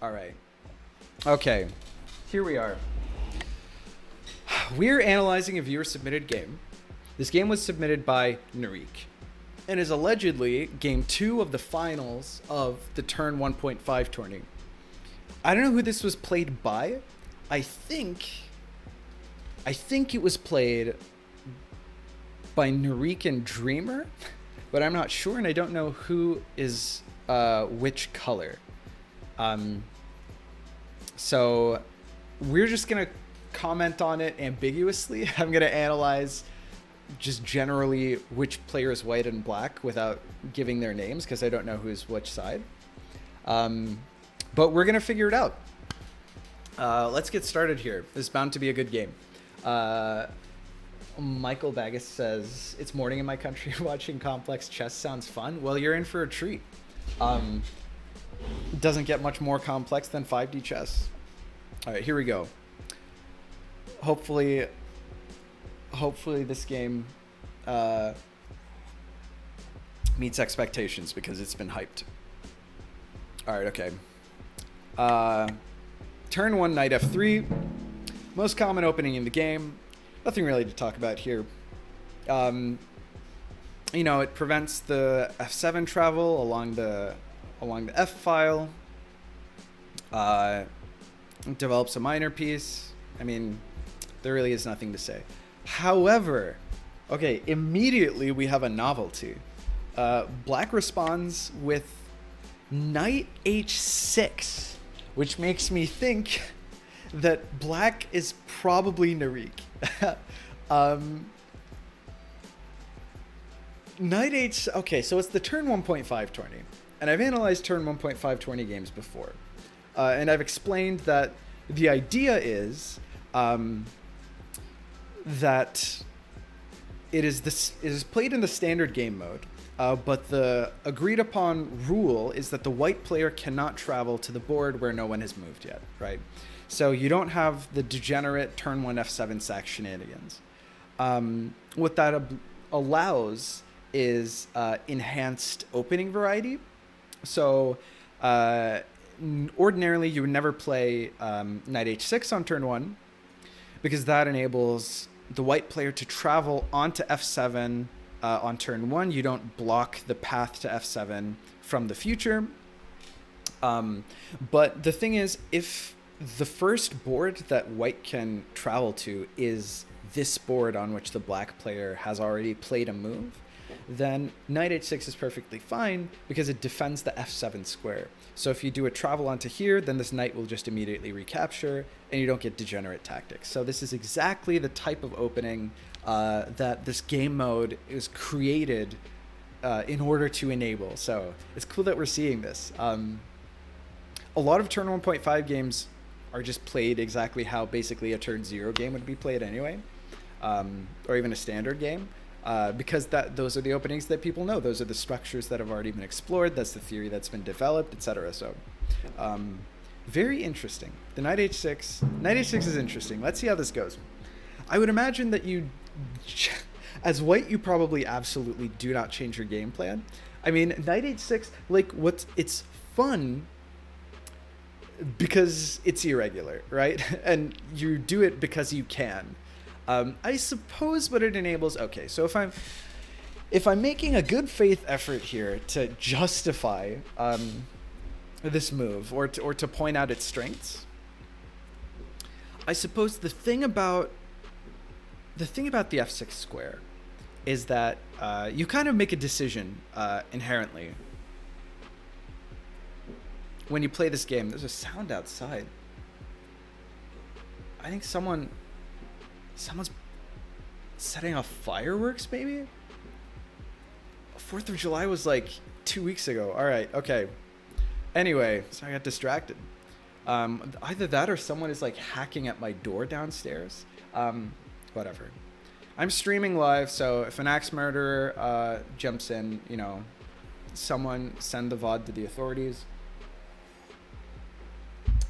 All right. Okay. Here we are. We're analyzing a viewer submitted game. This game was submitted by Narik and is allegedly game 2 of the finals of the Turn 1.5 tourney. I don't know who this was played by. I think it was played by Narik and Dreamer, but I'm not sure, and I don't know who is which color. So we're just gonna comment on it ambiguously. I'm gonna analyze just generally which player is white and black without giving their names because I don't know who's which side. But we're gonna figure it out. Let's get started here. This is bound to be a good game. Michael Bagus says, it's morning in my country. Watching complex chess sounds fun. Well, you're in for a treat. Doesn't get much more complex than 5D chess. All right, here we go. Hopefully this game meets expectations because it's been hyped. All right, okay. Turn 1, knight f3. Most common opening in the game. Nothing really to talk about here. It prevents the f7 travel along the f file. It develops a minor piece. I mean, there really is nothing to say. However, okay, immediately we have a novelty. Black responds with knight h6, which makes me think that black is probably Narik. Knight h. Okay, so it's the turn 1.5 tourney, and I've analyzed turn 1.5 tourney games before, and I've explained that the idea is that it is played in the standard game mode, but the agreed upon rule is that the white player cannot travel to the board where no one has moved yet, right? So you don't have the degenerate turn 1 f7 sack shenanigans. What that allows is enhanced opening variety. So ordinarily you would never play knight h6 on turn 1 because that enables the white player to travel onto f7 on turn 1. You don't block the path to f7 from the future. But the thing is, if the first board that white can travel to is this board on which the black player has already played a move, then knight h6 is perfectly fine because it defends the f7 square. So if you do a travel onto here, then this knight will just immediately recapture and you don't get degenerate tactics. So this is exactly the type of opening that this game mode is created in order to enable. So it's cool that we're seeing this. A lot of turn 1.5 games are just played exactly how basically a turn 0 game would be played anyway, or even a standard game, because those are the openings that people know. Those are the structures that have already been explored. That's the theory that's been developed, etc. So very interesting. The knight h6 is interesting. Let's see how this goes. I would imagine that you, as white, you probably absolutely do not change your game plan. I mean, knight h6, it's fun because it's irregular, right? And you do it because you can. I suppose what it enables. Okay, so if I'm making a good faith effort here to justify this move or to point out its strengths, I suppose the thing about the f6 square is that you kind of make a decision inherently when you play this game. There's a sound outside. I think someone's setting off fireworks, maybe? 4th of July was like 2 weeks ago. All right, okay. Anyway, so I got distracted. Either that or someone is like hacking at my door downstairs. Whatever. I'm streaming live, so if an axe murderer jumps in, someone send the VOD to the authorities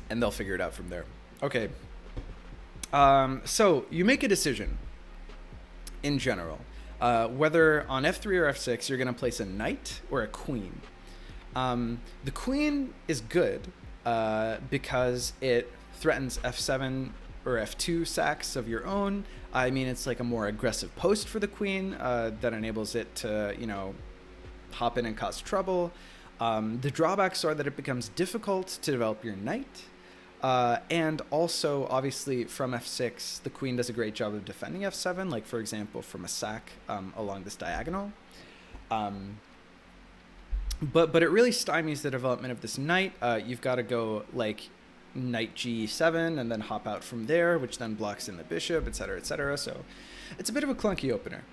and they'll figure it out from there. Okay. So you make a decision in general, whether on f3 or f6 you're going to place a knight or a queen. The queen is good because it threatens f7 or f2 sacks of your own. I mean, it's like a more aggressive post for the queen that enables it to, you know, hop in and cause trouble. The drawbacks are that it becomes difficult to develop your knight. And also, obviously, from f6, the queen does a great job of defending f7, like, for example, from a sack along this diagonal. But it really stymies the development of this knight. You've got to go, like, knight g7 and then hop out from there, which then blocks in the bishop, etc., etc. So it's a bit of a clunky opener.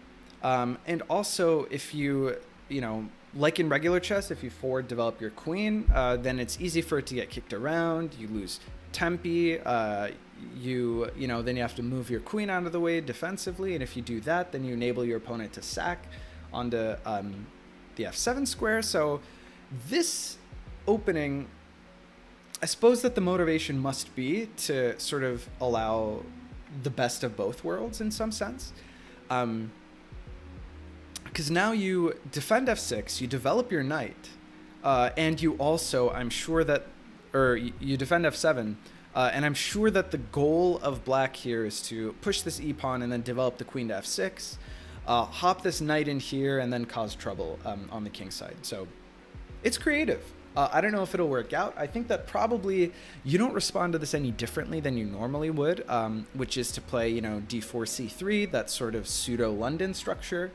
And also, if you know, like in regular chess, if you forward develop your queen, then it's easy for it to get kicked around. You lose tempi. You know, then you have to move your queen out of the way defensively, and if you do that, then you enable your opponent to sack onto the f7 square. So this opening, I suppose that the motivation must be to sort of allow the best of both worlds in some sense. Because now you defend f6, you develop your knight, and you also, I'm sure that, or you defend f7, and I'm sure that the goal of black here is to push this e-pawn and then develop the queen to f6, hop this knight in here, and then cause trouble on the king side. So it's creative. I don't know if it'll work out. I think that probably you don't respond to this any differently than you normally would, which is to play, you know, d4, c3, that sort of pseudo-London structure.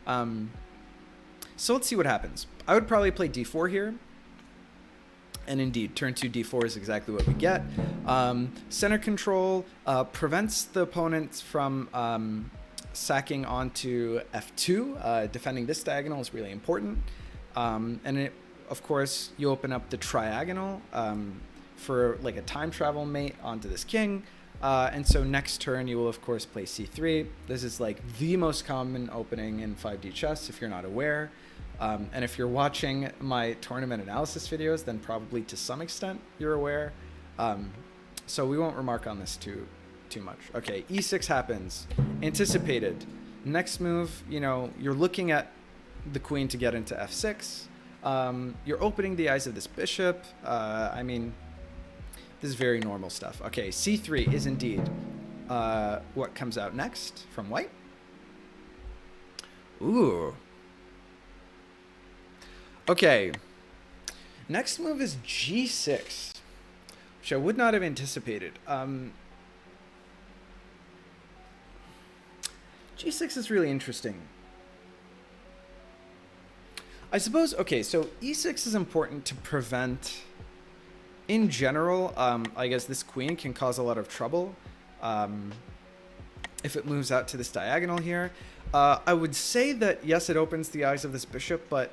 So let's see what happens. I would probably play d4 here. And indeed, turn 2 d4 is exactly what we get. Center control prevents the opponent from sacking onto f2. Defending this diagonal is really important. And it, of course, you open up the triagonal for like a time travel mate onto this king. And so next turn, you will, of course, play c3. This is like the most common opening in 5D chess, if you're not aware. And if you're watching my tournament analysis videos, then probably to some extent you're aware. So we won't remark on this too much. Okay, e6 happens. Anticipated. Next move, you know, you're looking at the queen to get into f6. You're opening the eyes of this bishop. I mean, this is very normal stuff. Okay, c3 is indeed what comes out next from white. Ooh. Okay. Next move is g6, which I would not have anticipated. G6 is really interesting. I suppose, okay, so e6 is important to prevent, in general, I guess this queen can cause a lot of trouble if it moves out to this diagonal here. I would say that, yes, it opens the eyes of this bishop, but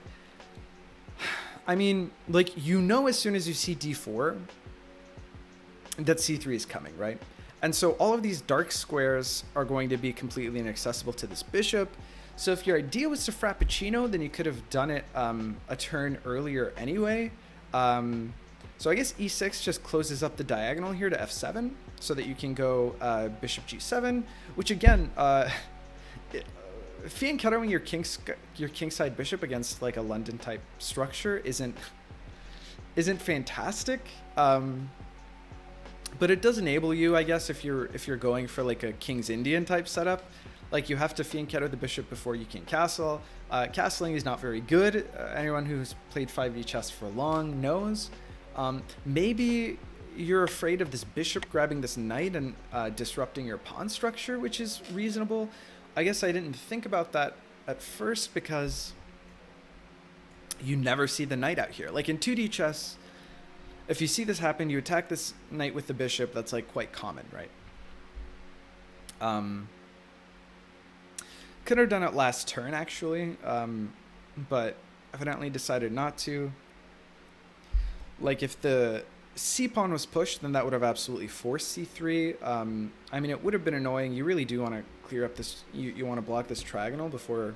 I mean, like, you know, as soon as you see d4, that c3 is coming, right? And so all of these dark squares are going to be completely inaccessible to this bishop. So if your idea was to frappuccino, then you could have done it a turn earlier anyway. So I guess e6 just closes up the diagonal here to f7 so that you can go bishop g7, which again, fianchettoing your kingside bishop against like a London type structure isn't fantastic. But it does enable you, I guess, if you're going for like a King's Indian type setup. Like, you have to fianchetto the bishop before you can castle. Castling is not very good. Anyone who's played 5D chess for long knows. Maybe you're afraid of this bishop grabbing this knight and disrupting your pawn structure, which is reasonable. I guess I didn't think about that at first because you never see the knight out here. Like in 2D chess, if you see this happen, you attack this knight with the bishop. That's like quite common, right? Could have done it last turn, actually, but evidently decided not to. Like, if the c-pawn was pushed, then that would have absolutely forced c3. I mean, it would have been annoying. You really do want to clear up this. You want to block this triagonal before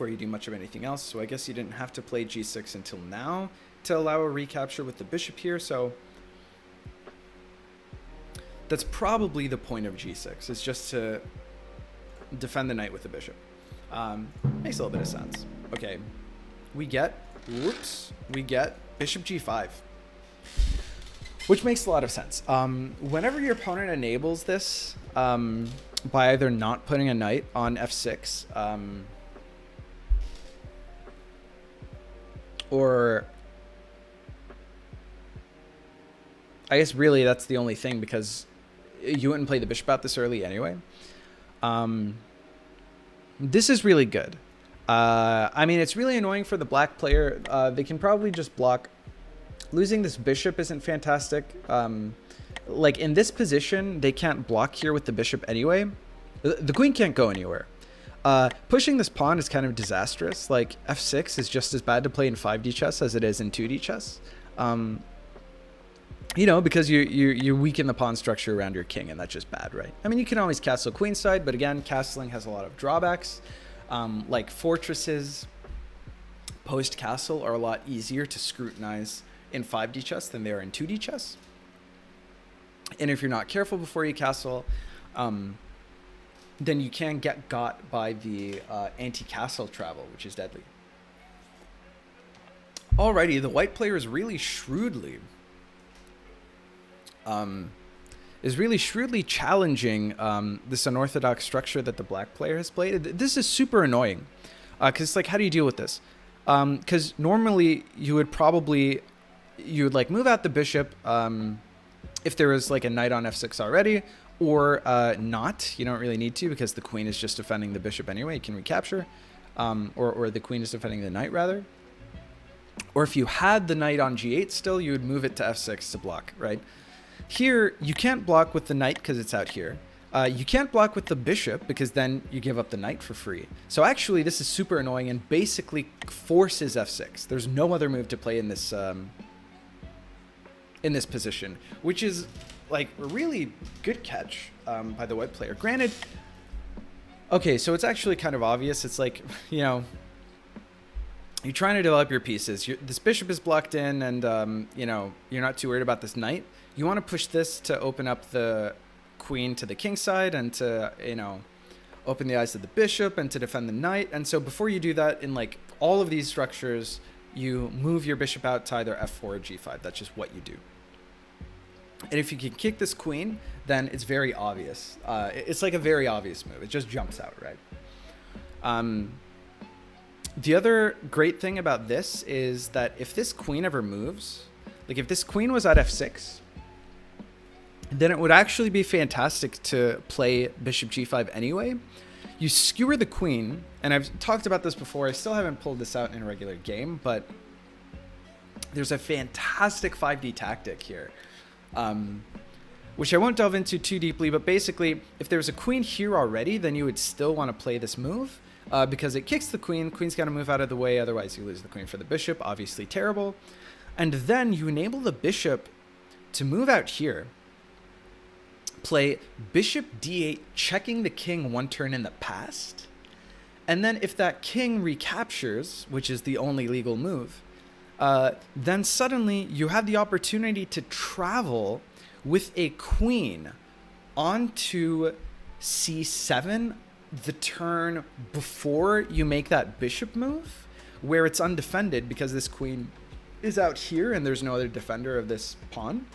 you do much of anything else. So I guess you didn't have to play g6 until now to allow a recapture with the bishop here. So that's probably the point of g6, is just to defend the knight with the bishop. Makes a little bit of sense. Okay, we get bishop g5. which makes a lot of sense. Whenever your opponent enables this by either not putting a knight on f6, or I guess really that's the only thing, because you wouldn't play the bishop out this early anyway. This is really good. I mean, it's really annoying for the black player. They can probably just block. Losing this bishop isn't fantastic. Like in this position, they can't block here with the bishop anyway. The queen can't go anywhere. Pushing this pawn is kind of disastrous. Like f6 is just as bad to play in 5D chess as it is in 2D chess. You know, because you weaken the pawn structure around your king, and that's just bad, right? I mean, you can always castle queenside, but again, castling has a lot of drawbacks. Like fortresses post castle are a lot easier to scrutinize in 5D chess than they are in 2D chess. And if you're not careful before you castle, then you can get got by the anti-castle travel, which is deadly. Alrighty, the white player is really shrewdly challenging this unorthodox structure that the black player has played. This is super annoying, because it's like, how do you deal with this? Because normally you would like move out the bishop if there was like a knight on f6 already, or not. You don't really need to, because the queen is just defending the bishop anyway. You can recapture, or the queen is defending the knight rather. Or if you had the knight on g8 still, you would move it to f6 to block, right? Here, you can't block with the knight because it's out here. You can't block with the bishop because then you give up the knight for free. So actually, this is super annoying and basically forces f6. There's no other move to play in this position, which is like a really good catch by the white player. Granted, okay, so it's actually kind of obvious. It's like, you know, you're trying to develop your pieces. This bishop is blocked in, and you know, you're not too worried about this knight. You want to push this to open up the queen to the king side, and to, you know, open the eyes of the bishop, and to defend the knight. And so before you do that, in like all of these structures, you move your bishop out to either f4 or g5. That's just what you do. And if you can kick this queen, then it's very obvious. It's like a very obvious move. It just jumps out, right? The other great thing about this is that if this queen ever moves, like if this queen was at f6, then it would actually be fantastic to play bishop g5 anyway. You skewer the queen, and I've talked about this before. I still haven't pulled this out in a regular game, but there's a fantastic 5D tactic here, which I won't delve into too deeply, but basically, if there's a queen here already, then you would still want to play this move, because it kicks the queen. Queen's got to move out of the way, otherwise you lose the queen for the bishop. Obviously terrible. And then you enable the bishop to move out here, play bishop d8, checking the king one turn in the past. And then if that king recaptures, which is the only legal move, then suddenly you have the opportunity to travel with a queen onto c7 the turn before you make that bishop move, where it's undefended because this queen is out here and there's no other defender of this pawn.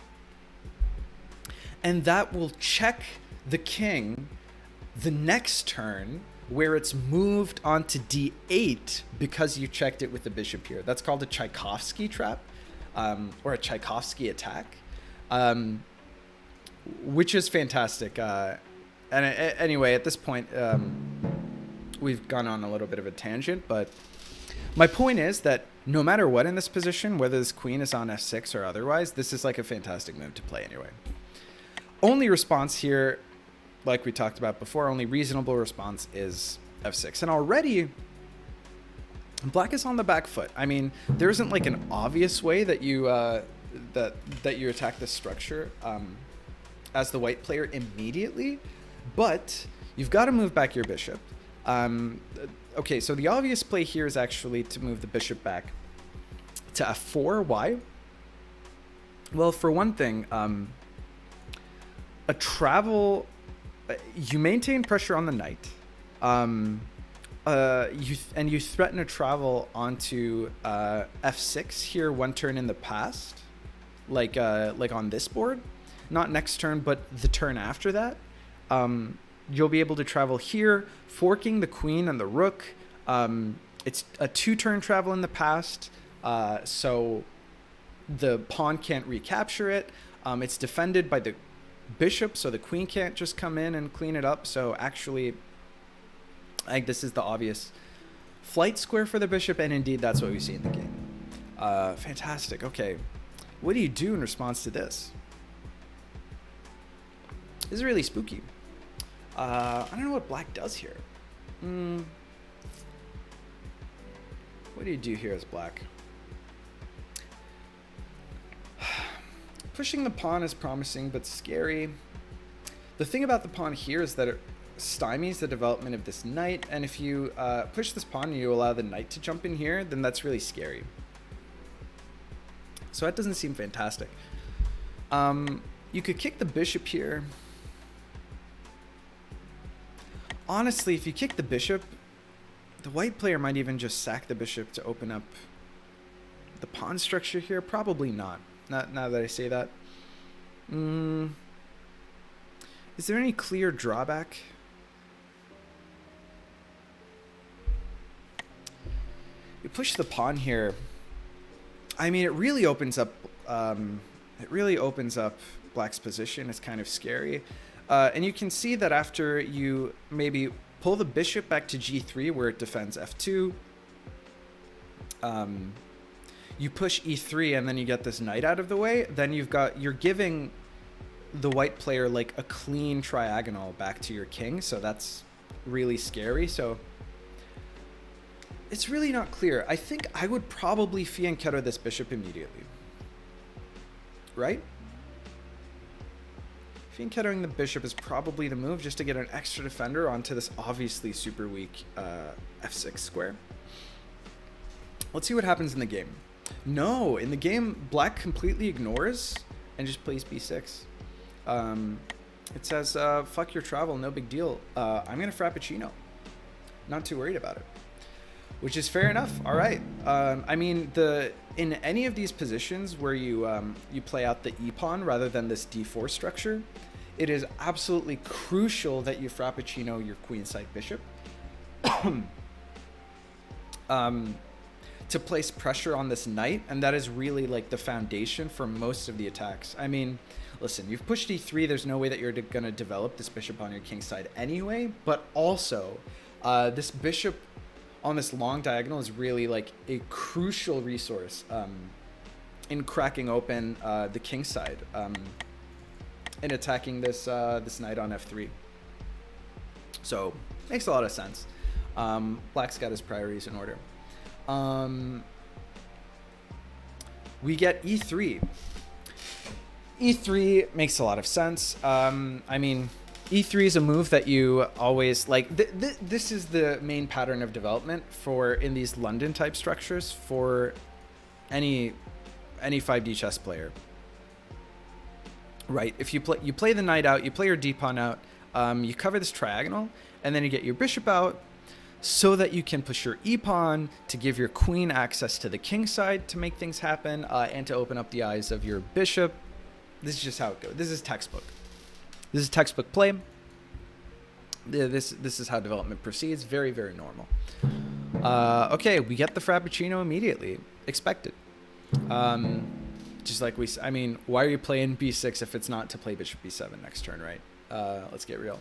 And that will check the king the next turn, where it's moved onto d8 because you checked it with the bishop here. That's called a Tchaikovsky trap, or a Tchaikovsky attack, which is fantastic. Anyway, at this point, we've gone on a little bit of a tangent, but my point is that no matter what in this position, whether this queen is on f6 or otherwise, this is like a fantastic move to play anyway. Only response here, like we talked about before, only reasonable response is f6. And already, black is on the back foot. I mean, there isn't like an obvious way that you that you attack this structure as the white player immediately, but you've got to move back your bishop. Okay, so the obvious play here is actually to move the bishop back to f4. Why? Well, for one thing, a travel, you maintain pressure on the knight, you threaten a travel onto f6 here one turn in the past, like on this board, not next turn, but the turn after that, you'll be able to travel here, forking the queen and the rook. It's a 2-turn travel in the past, so the pawn can't recapture it. It's defended by the bishop, so the queen can't just come in and clean it up. So actually, I think this is the obvious flight square for the bishop, and indeed that's what we see in the game. Fantastic. Okay, what do you do in response to this? This is really spooky. I don't know what black does here. What do you do here as black? Pushing the pawn is promising but scary. The thing about the pawn here is that it stymies the development of this knight, and if you push this pawn and you allow the knight to jump in here, then that's really scary. So that doesn't seem fantastic. You could kick the bishop here. Honestly, if you kick the bishop, the white player might even just sack the bishop to open up the pawn structure here. Probably not. Not now that I say that. Is there any clear drawback? You push the pawn here. I mean, it really opens up. Black's position. It's kind of scary, and you can see that after you maybe pull the bishop back to g3 where it defends f2. You push e3 and then you get this knight out of the way, then you're giving the white player like a clean triagonal back to your king, so that's really scary. So it's really not clear. I think I would probably fianchetto this bishop immediately. Right? Fianchettoing the bishop is probably the move, just to get an extra defender onto this obviously super weak f6 square. Let's see what happens in the game. No, in the game, black completely ignores and just plays b6. It says, fuck your travel, no big deal. I'm going to Frappuccino. Not too worried about it. Which is fair enough. All right. I mean, in any of these positions where you play out the e-pawn rather than this d4 structure, it is absolutely crucial that you Frappuccino your queenside bishop. To place pressure on this knight, and that is really like the foundation for most of the attacks. I mean, listen, you've pushed e3, there's no way that you're going to develop this bishop on your king side anyway, but also this bishop on this long diagonal is really like a crucial resource in cracking open the king side and attacking this this knight on f3. So makes a lot of sense. Black's got his priorities in order. We get e3. E3 makes a lot of sense. I mean, e3 is a move that you always like. This is the main pattern of development for in these London type structures for any 5D chess player. Right. If you play the knight out, you play your d pawn out, you cover this triagonal, and then you get your bishop out, so that you can push your e-pawn to give your queen access to the king side to make things happen, and to open up the eyes of your bishop. This is just how it goes. This is textbook. This is textbook play. This is how development proceeds. Very, very normal. Okay, we get the Frappuccino immediately. Expected. Just like I mean, why are you playing b6 if it's not to play bishop b7 next turn, right? Let's get real.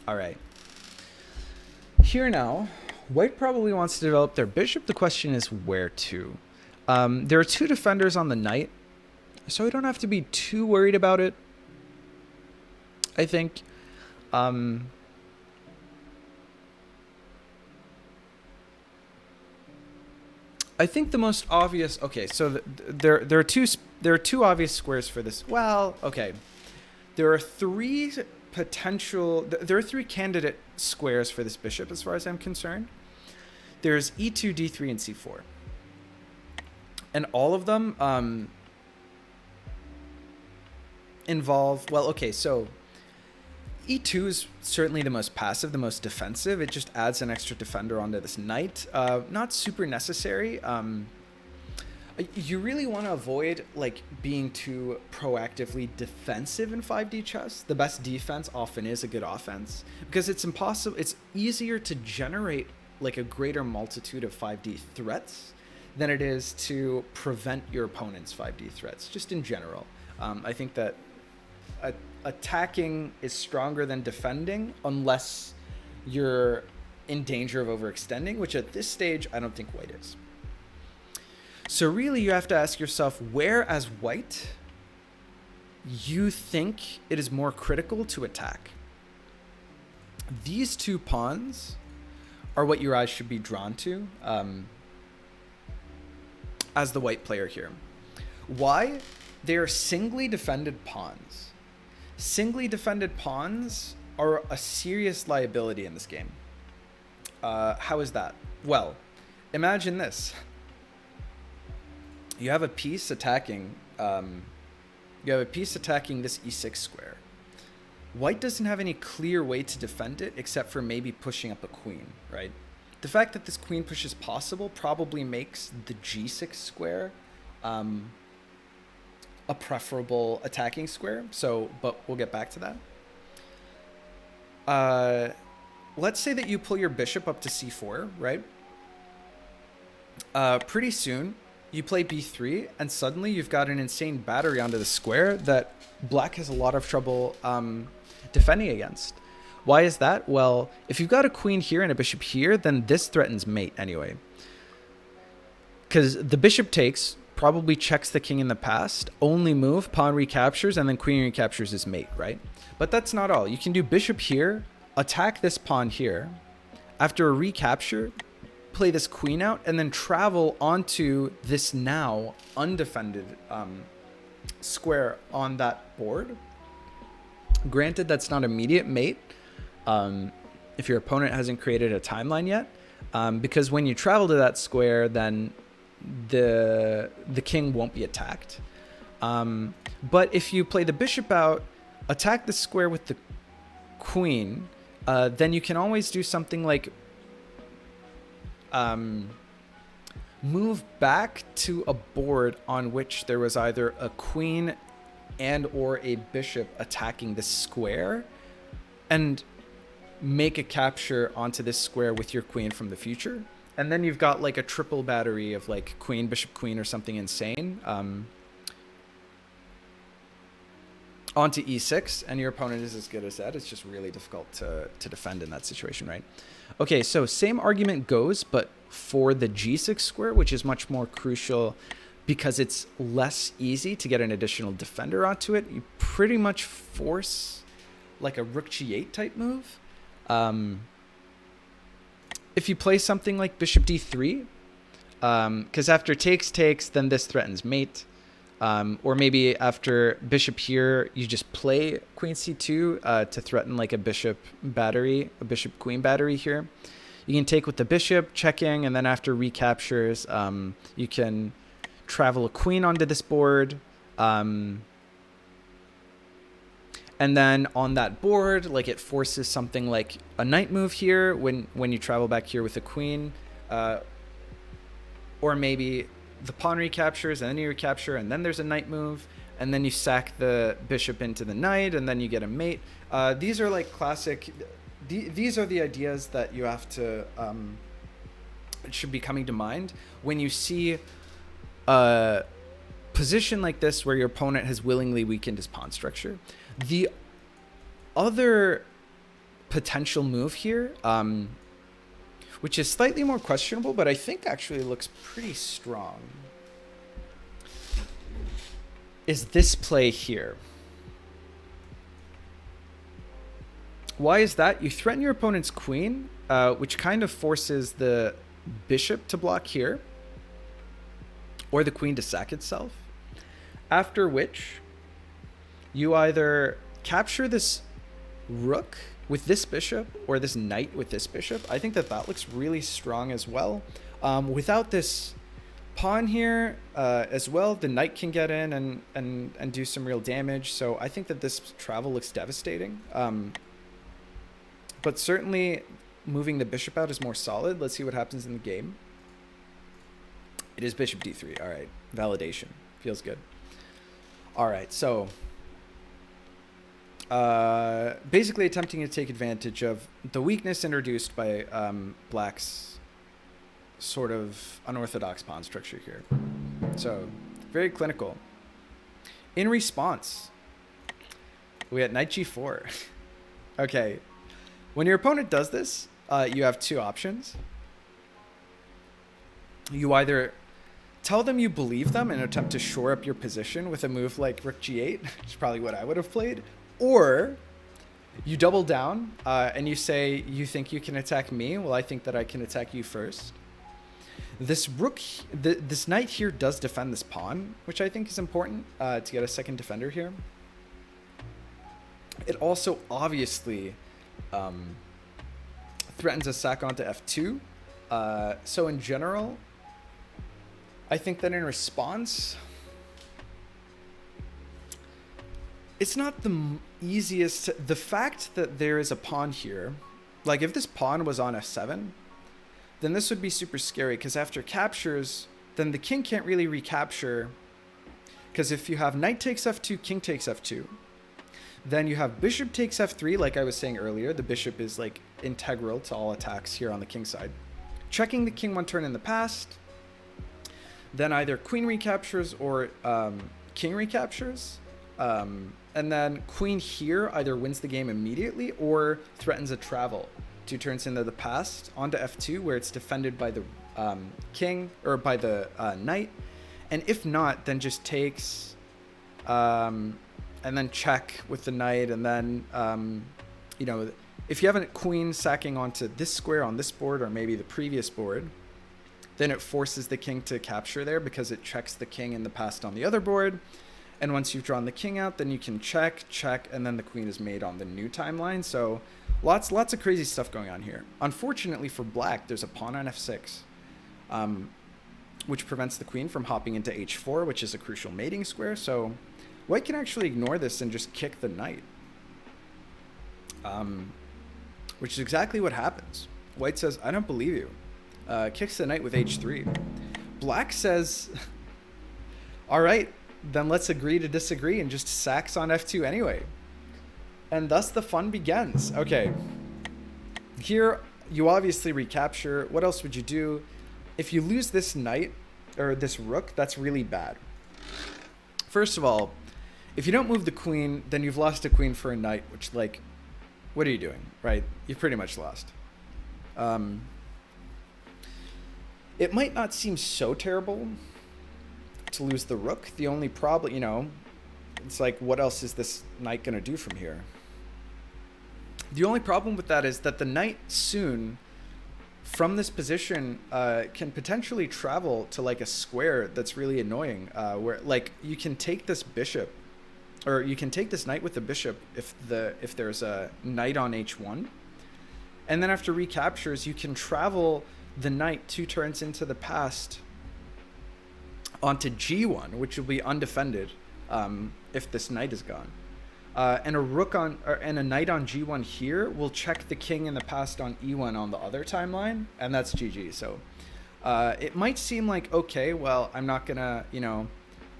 All right. Here now, white probably wants to develop their bishop. The question is where to. There are 2 defenders on the knight, so we don't have to be too worried about it, I think. I think the most obvious. Okay, so there are two obvious squares for this. Well, okay, there are 3 candidate squares for this bishop as far as I'm concerned. There's e2, d3, and c4, and all of them involve, well, okay, so e2 is certainly the most passive, the most defensive. It just adds an extra defender onto this knight. Not super necessary. You really want to avoid like being too proactively defensive in 5D chess. The best defense often is a good offense because it's impossible. It's easier to generate like a greater multitude of 5D threats than it is to prevent your opponent's 5D threats. Just in general, I think that attacking is stronger than defending unless you're in danger of overextending, which at this stage I don't think white is. So really you have to ask yourself where as white you think it is more critical to attack. These two pawns are what your eyes should be drawn to as the white player here. Why? They are singly defended pawns. Singly defended pawns are a serious liability in this game. How is that? Well, imagine this. You have a piece attacking this e6 square. White doesn't have any clear way to defend it except for maybe pushing up a queen, right? The fact that this queen push is possible probably makes the g6 square a preferable attacking square. So, but we'll get back to that. Let's say that you pull your bishop up to c4, right? Pretty soon, you play b3, and suddenly you've got an insane battery onto the square that black has a lot of trouble defending against. Why is that? Well, if you've got a queen here and a bishop here, then this threatens mate anyway. Because the bishop takes, probably checks the king in the past, only move, pawn recaptures, and then queen recaptures his mate, right? But that's not all. You can do bishop here, attack this pawn here. After a recapture, play this queen out, and then travel onto this now undefended square on that board. Granted, that's not immediate mate if your opponent hasn't created a timeline yet, because when you travel to that square, then the king won't be attacked. But if you play the bishop out, attack the square with the queen, then you can always do something like move back to a board on which there was either a queen and or a bishop attacking the square, and make a capture onto this square with your queen from the future. And then you've got like a triple battery of like queen, bishop, queen, or something insane onto e6, and your opponent is as good as that. It's just really difficult to defend in that situation, right? Okay, so same argument goes, but for the g6 square, which is much more crucial because it's less easy to get an additional defender onto it. You pretty much force like a rook g8 type move. If you play something like bishop d3, because after takes, then this threatens mate. Or maybe after bishop here, you just play queen c2 to threaten like a bishop battery, a bishop queen battery here. You can take with the bishop, checking, and then after recaptures, you can travel a queen onto this board. And then on that board, like it forces something like a knight move here when you travel back here with a queen. Or maybe the pawn recaptures, and then you recapture, and then there's a knight move, and then you sack the bishop into the knight, and then you get a mate. These are like classic. These are the ideas that you have to should be coming to mind when you see a position like this where your opponent has willingly weakened his pawn structure. The other potential move here, which is slightly more questionable, but I think actually looks pretty strong, is this play here. Why is that? You threaten your opponent's queen, which kind of forces the bishop to block here, or the queen to sack itself, after which you either capture this rook with this bishop or this knight with this bishop. I think that looks really strong as well. Without this pawn here as well, the knight can get in and do some real damage. So I think that this travel looks devastating. But certainly moving the bishop out is more solid. Let's see what happens in the game. It is bishop d3. All right. Validation. Feels good. All right. So basically attempting to take advantage of the weakness introduced by Black's sort of unorthodox pawn structure here. So very clinical. In response, we had knight g4. Okay. When your opponent does this, you have two options. You either tell them you believe them and attempt to shore up your position with a move like rook g8, which is probably what I would have played, or you double down and you say you think you can attack me. Well, I think that I can attack you first. This rook, this knight here does defend this pawn, which I think is important to get a second defender here. It also obviously threatens a sack onto f2. So in general, I think that in response, it's not the easiest. The fact that there is a pawn here, like if this pawn was on f7, then this would be super scary, because after captures, then the king can't really recapture, because if you have knight takes f2, king takes f2, then you have bishop takes f3, like I was saying earlier. The bishop is like integral to all attacks here on the king side. Checking the king one turn in the past, then either queen recaptures or king recaptures. And then queen here either wins the game immediately or threatens a travel 2 turns into the past onto f2, where it's defended by the king or by the knight. And if not, then just takes and then check with the knight. And then, you know, if you have a queen sacking onto this square on this board or maybe the previous board, then it forces the king to capture there because it checks the king in the past on the other board. And once you've drawn the king out, then you can check, and then the queen is made on the new timeline. So lots of crazy stuff going on here. Unfortunately for black, there's a pawn on f6, which prevents the queen from hopping into h4, which is a crucial mating square. So white can actually ignore this and just kick the knight, which is exactly what happens. White says, I don't believe you. Kicks the knight with h3. Black says, all right, then let's agree to disagree, and just sacks on f2 anyway. And thus the fun begins. Okay. Here, you obviously recapture. What else would you do? If you lose this knight, or this rook, that's really bad. First of all, if you don't move the queen, then you've lost a queen for a knight, which, like, what are you doing, right? You've pretty much lost. It might not seem so terrible to lose the rook. The only problem, you know, it's like, what else is this knight going to do from here? The only problem with that is that the knight soon, from this position, can potentially travel to like a square that's really annoying, where like you can take this bishop, or you can take this knight with the bishop if there's a knight on h1, and then after recaptures, you can travel the knight 2 turns into the past onto g1, which will be undefended if this knight is gone. And a rook on and a knight on g1 here will check the king in the past on e1 on the other timeline, and that's GG. So it might seem like, okay, well, I'm not gonna, you know,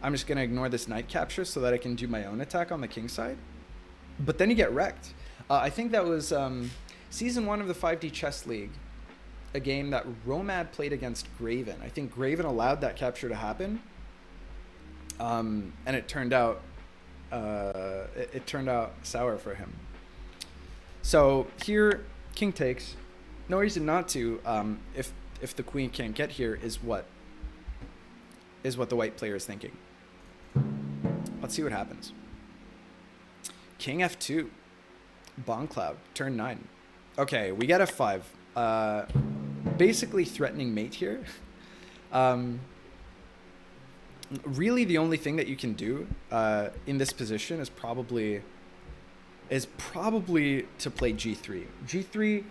I'm just gonna ignore this knight capture so that I can do my own attack on the king side. But then you get wrecked. I think that was season 1 of the 5D Chess League, a game that Romad played against Graven. I think Graven allowed that capture to happen, and it turned out it turned out sour for him. So here, king takes. No reason not to. If the queen can't get here, is what the white player is thinking. Let's see what happens. King f2, Bomb Cloud, turn 9. Okay, we get f5. Basically threatening mate here. Really the only thing that you can do in this position is probably to play g3. G3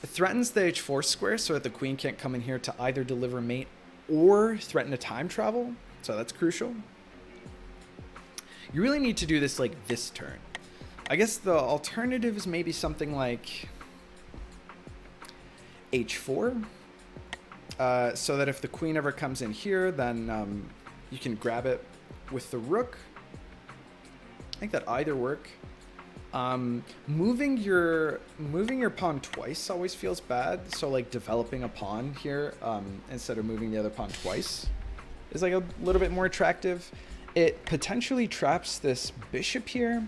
threatens the h4 square so that the queen can't come in here to either deliver mate or threaten a time travel. So that's crucial. You really need to do this like this turn. I guess the alternative is maybe something like h4. so that if the queen ever comes in here, then you can grab it with the rook. I think that either work. Moving your pawn twice always feels bad. So like developing a pawn here instead of moving the other pawn twice is like a little bit more attractive. It potentially traps this bishop here,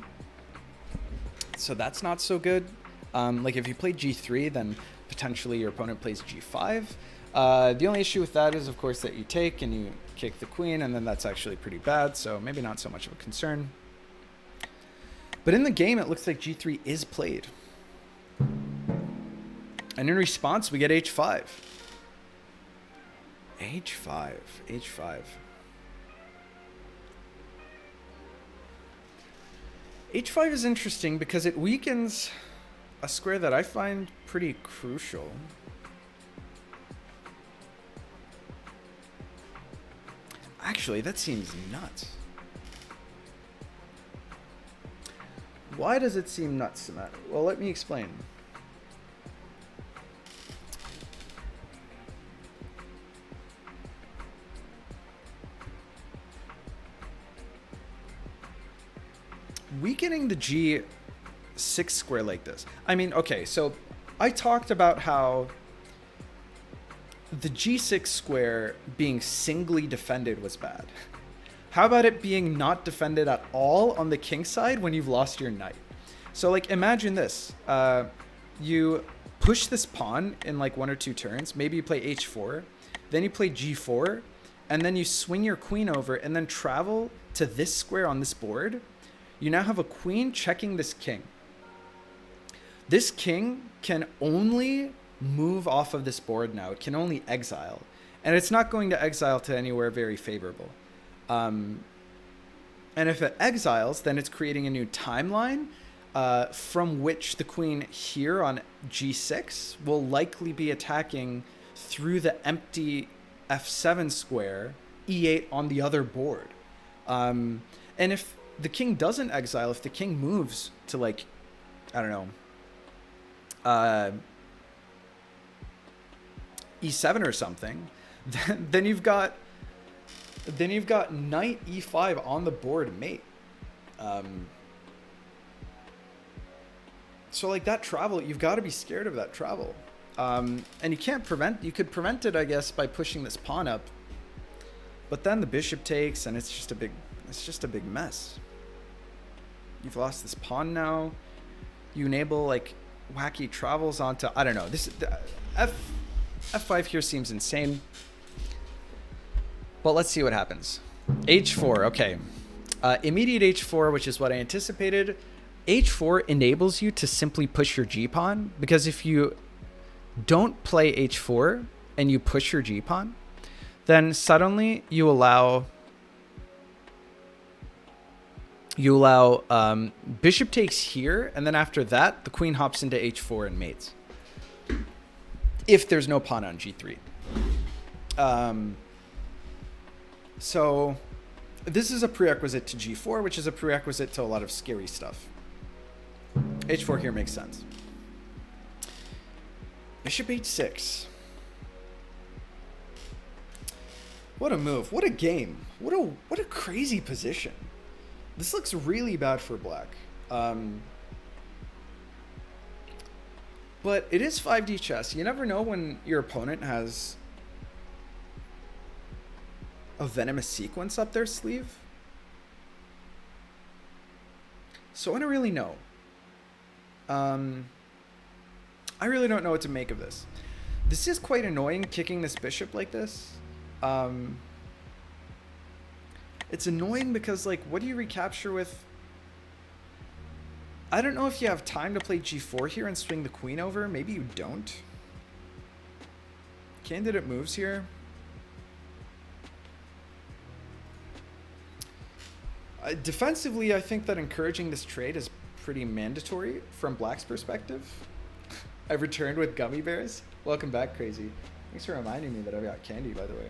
so that's not so good. Like if you play g3, then potentially your opponent plays g5. The only issue with that is, of course, that you take and you kick the queen, and then that's actually pretty bad, so maybe not so much of a concern. But in the game, it looks like g3 is played. And in response, we get h5. h5, h5. h5 is interesting because it weakens a square that I find pretty crucial. Actually, that seems nuts. Why does it seem nuts, Matt? Well, let me explain. Weakening the g6 square like this. I mean, okay, so I talked about how the g6 square being singly defended was bad. How about it being not defended at all on the king side when you've lost your knight? So like imagine this. You push this pawn in like 1 or 2 turns. Maybe you play h4. Then you play g4. And then you swing your queen over and then travel to this square on this board. You now have a queen checking this king. This king can only move off of this board now. It can only exile. And it's not going to exile to anywhere very favorable. And if it exiles, then it's creating a new timeline from which the queen here on g6 will likely be attacking through the empty f7 square, e8 on the other board. And if the king doesn't exile, if the king moves to like, I don't know, e7 or something, then you've got knight e5 on the board mate. So like that travel, you've got to be scared of that travel. And you could prevent it, I guess, by pushing this pawn up. But then the bishop takes, and it's just a big mess. You've lost this pawn now. You enable like wacky travels onto, I don't know. F5 here seems insane. But let's see what happens. h4, okay. Immediate h4, which is what I anticipated. h4 enables you to simply push your g-pawn, because if you don't play h4 and you push your g-pawn, then suddenly you allow bishop takes here, and then after that, the queen hops into h4 and mates. If there's no pawn on g3. So this is a prerequisite to g4, which is a prerequisite to a lot of scary stuff. h4 here makes sense. Bishop h6. What a move. What a game. What a crazy position. This looks really bad for black. But it is 5D chess. You never know when your opponent has a venomous sequence up their sleeve. So I don't really know. I really don't know what to make of this. This is quite annoying, kicking this bishop like this. It's annoying because, like, what do you recapture with? I don't know if you have time to play g4 here and swing the queen over. Maybe you don't. Candidate moves here. Defensively, I think that encouraging this trade is pretty mandatory from black's perspective. I've returned with gummy bears. Welcome back, Crazy. Thanks for reminding me that I've got candy, by the way.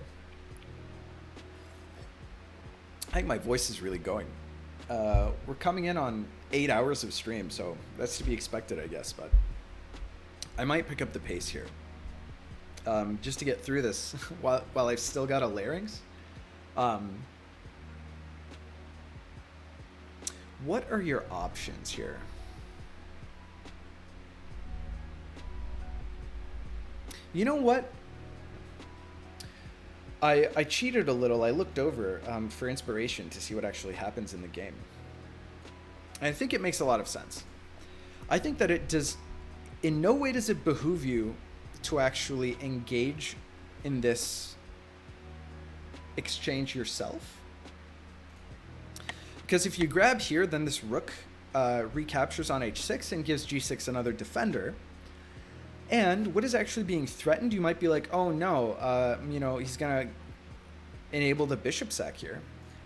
I think my voice is really going. We're coming in on 8 hours of stream, so that's to be expected, I guess, but I might pick up the pace here. just to get through this while I've still got a larynx. What are your options here? You know what? I cheated a little. I looked over for inspiration to see what actually happens in the game. And I think it makes a lot of sense. I think that it does, in no way does it behoove you to actually engage in this exchange yourself. Because if you grab here, then this rook recaptures on h6 and gives g6 another defender. And what is actually being threatened, you might be like, oh no, you know, he's going to enable the bishop sack here.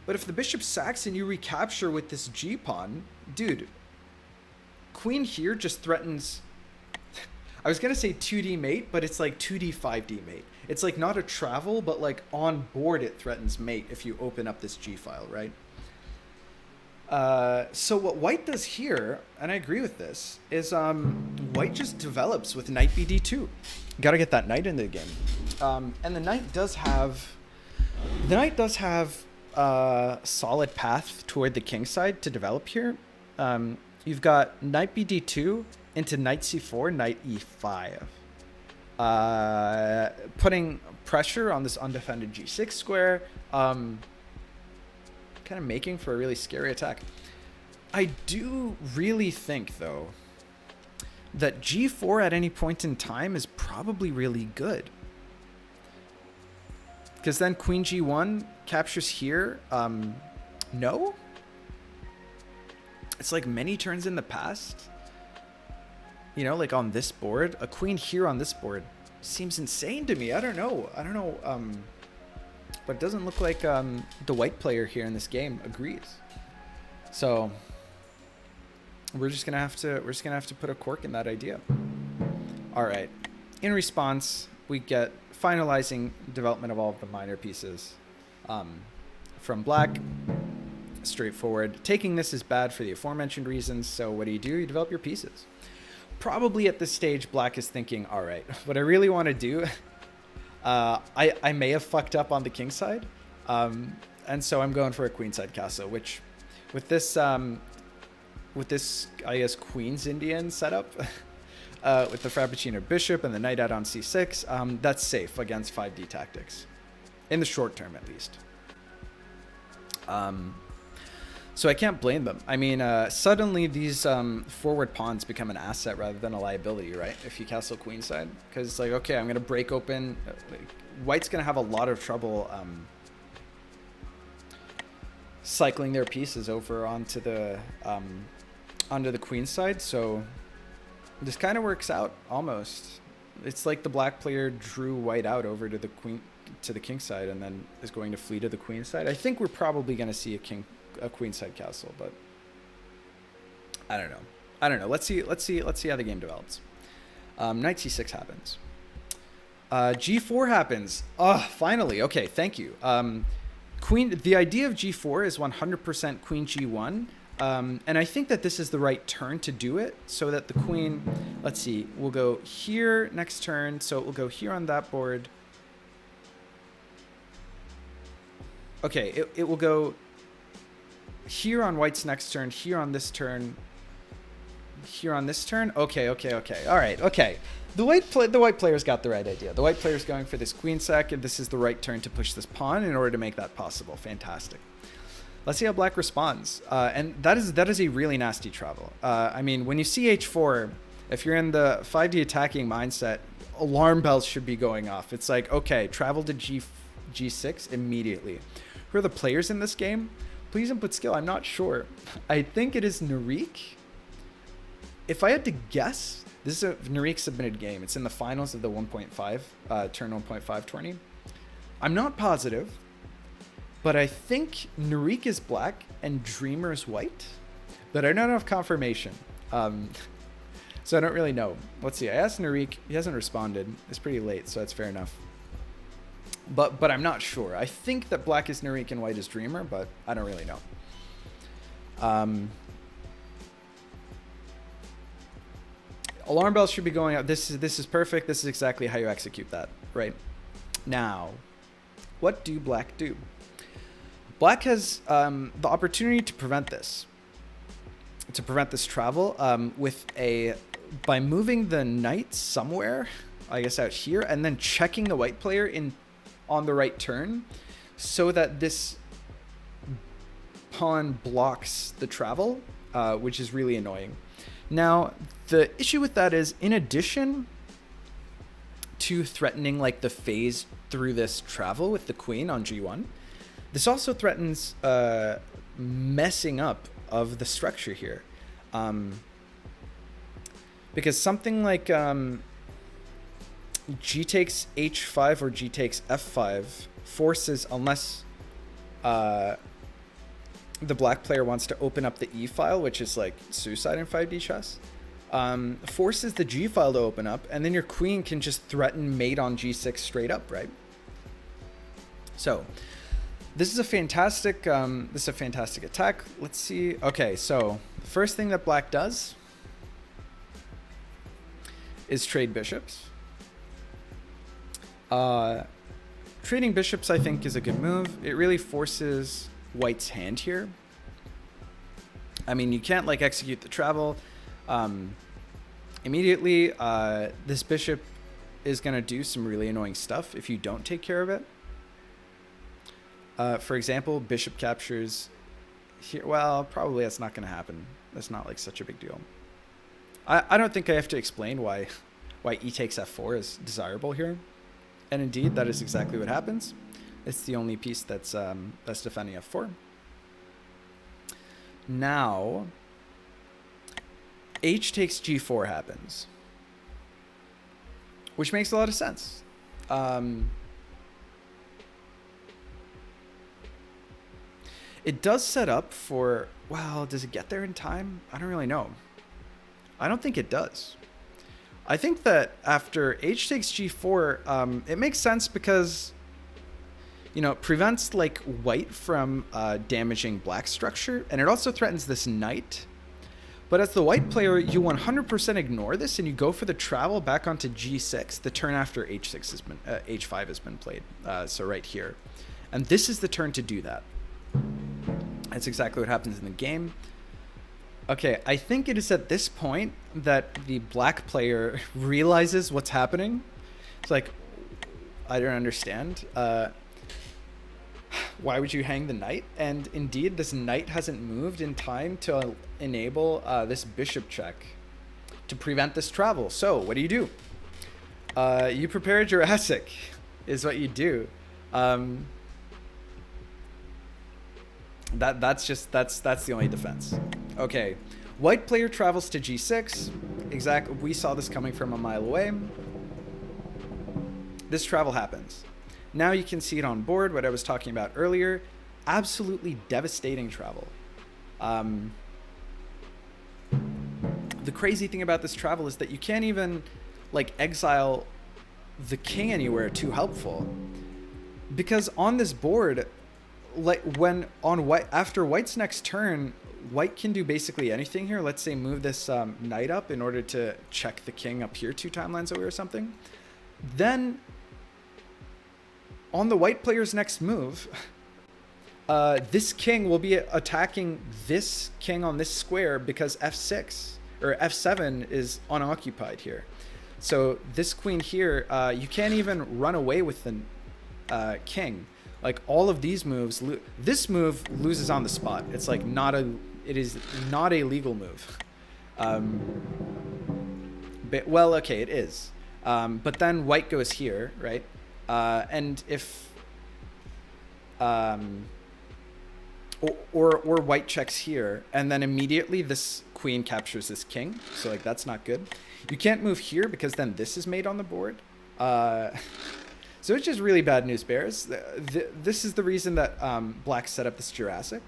But if the bishop sacks and you recapture with this g-pawn, dude, queen here just threatens... I was going to say 2D mate, but it's like 2D 5D mate. It's like not a travel, but like on board it threatens mate if you open up this g-file, right? So what white does here, and I agree with this, is white just develops with knight bd2. Got to get that knight into the game. And the knight does have a solid path toward the king side to develop here. You've got knight bd2 into knight c4, knight e5. Putting pressure on this undefended g6 square. Kind of making for a really scary attack. I do really think, though, that g4 at any point in time is probably really good. Because then queen g1 captures here. No? It's like many turns in the past. You know, like on this board. A queen here on this board seems insane to me. I don't know. But it doesn't look like the white player here in this game agrees. So we're just gonna have to put a cork in that idea. All right. In response, we get finalizing development of all of the minor pieces from black. Straightforward. Taking this is bad for the aforementioned reasons. So what do? You develop your pieces. Probably at this stage, black is thinking, all right, what I really want to do. I may have fucked up on the king side, and so I'm going for a queenside castle, which with this I guess Queen's Indian setup with the Frappuccino bishop and the knight out on c6, that's safe against 5D tactics, in the short term at least. So I can't blame them. I mean, suddenly these forward pawns become an asset rather than a liability, right? If you castle queenside, because it's like, okay, I'm going to break open. White's going to have a lot of trouble cycling their pieces over onto the queenside. So this kind of works out almost. It's like the black player drew white out over to the king side and then is going to flee to the queen side. I think we're probably going to see a queenside castle, but I don't know. Let's see how the game develops. Knight c6 happens. G4 happens. Oh, finally. Okay, thank you. The idea of g4 is 100% queen g1. And I think that this is the right turn to do it so that the queen, let's see, will go here next turn. So it will go here on that board. Okay, it will go here on white's next turn, here on this turn, here on this turn. Okay. All right. Okay. The white player's got the right idea. The white player's going for this queen sack, and this is the right turn to push this pawn in order to make that possible. Fantastic. Let's see how black responds. And that is a really nasty travel. I mean, when you see h4, if you're in the 5D attacking mindset, alarm bells should be going off. It's like, okay, travel to g6 immediately. Who are the players in this game? Please input skill. I'm not sure. I think it is Narik. If I had to guess, this is a Narik submitted game. It's in the finals of the 1.5, turn 1.5 tourney. I'm not positive, but I think Narik is black and Dreamer is white, but I don't have confirmation. So I don't really know. Let's see. I asked Narik. He hasn't responded. It's pretty late, so that's fair enough. But I'm not sure. I think that black is Narik and white is Dreamer, but I don't really know. Alarm bells should be going out. This is perfect. This is exactly how you execute that. right? Now, what do black do? Black has the opportunity to prevent this travel by moving the knight somewhere, I guess out here, and then checking the white player on the right turn, so that this pawn blocks the travel, which is really annoying. Now, the issue with that is, in addition to threatening like the phase through this travel with the queen on g1, this also threatens messing up of the structure here. Because something like g takes h5 or g takes f5 forces, unless the black player wants to open up the E file, which is like suicide in 5D chess, forces the G file to open up, and then your queen can just threaten mate on G6 straight up, right? So this is a fantastic attack. Let's see. Okay, so the first thing that black does is trade bishops. Trading bishops, I think, is a good move. It really forces white's hand here. I mean, you can't like execute the travel immediately. This bishop is going to do some really annoying stuff if you don't take care of it. For example, bishop captures here. Well, probably that's not going to happen. That's not like such a big deal. I don't think I have to explain why e takes f4 is desirable here. And indeed, that is exactly what happens. It's the only piece that's defending f4. Now, h takes g4 happens, which makes a lot of sense. It does set up for, well, does it get there in time? I don't really know. I don't think it does. I think that after h takes g4, it makes sense because, you know, it prevents like white from damaging black structure, and it also threatens this knight. But as the white player, you 100% ignore this and you go for the travel back onto g6, the turn after h6 has been h5 has been played. So right here, and this is the turn to do that. That's exactly what happens in the game. Okay, I think it is at this point that the black player realizes what's happening. It's like, I don't understand. Why would you hang the knight? And indeed, this knight hasn't moved in time to enable this bishop check to prevent this travel. So what do? You prepare a Jurassic, is what you do. That's the only defense. Okay, white player travels to g6. Exactly, we saw this coming from a mile away. This travel happens. Now you can see it on board, what I was talking about earlier. Absolutely devastating travel. The crazy thing about this travel is that you can't even like exile the king anywhere too helpful, because on this board, like when on white, after white's next turn, white can do basically anything here. Let's say move this knight up in order to check the king up here 2 timelines away or something. Then on the white player's next move, this king will be attacking this king on this square because f6 or f7 is unoccupied here. So this queen here, you can't even run away with the king. Like all of these moves, this move loses on the spot. It's like it is not a legal move. But, well, okay, it is. But then white goes here, right? And if, or white checks here, and then immediately this queen captures this king. So like, that's not good. You can't move here because then this is made on the board. So it's just really bad news bears. This is the reason that black set up this Jurassic.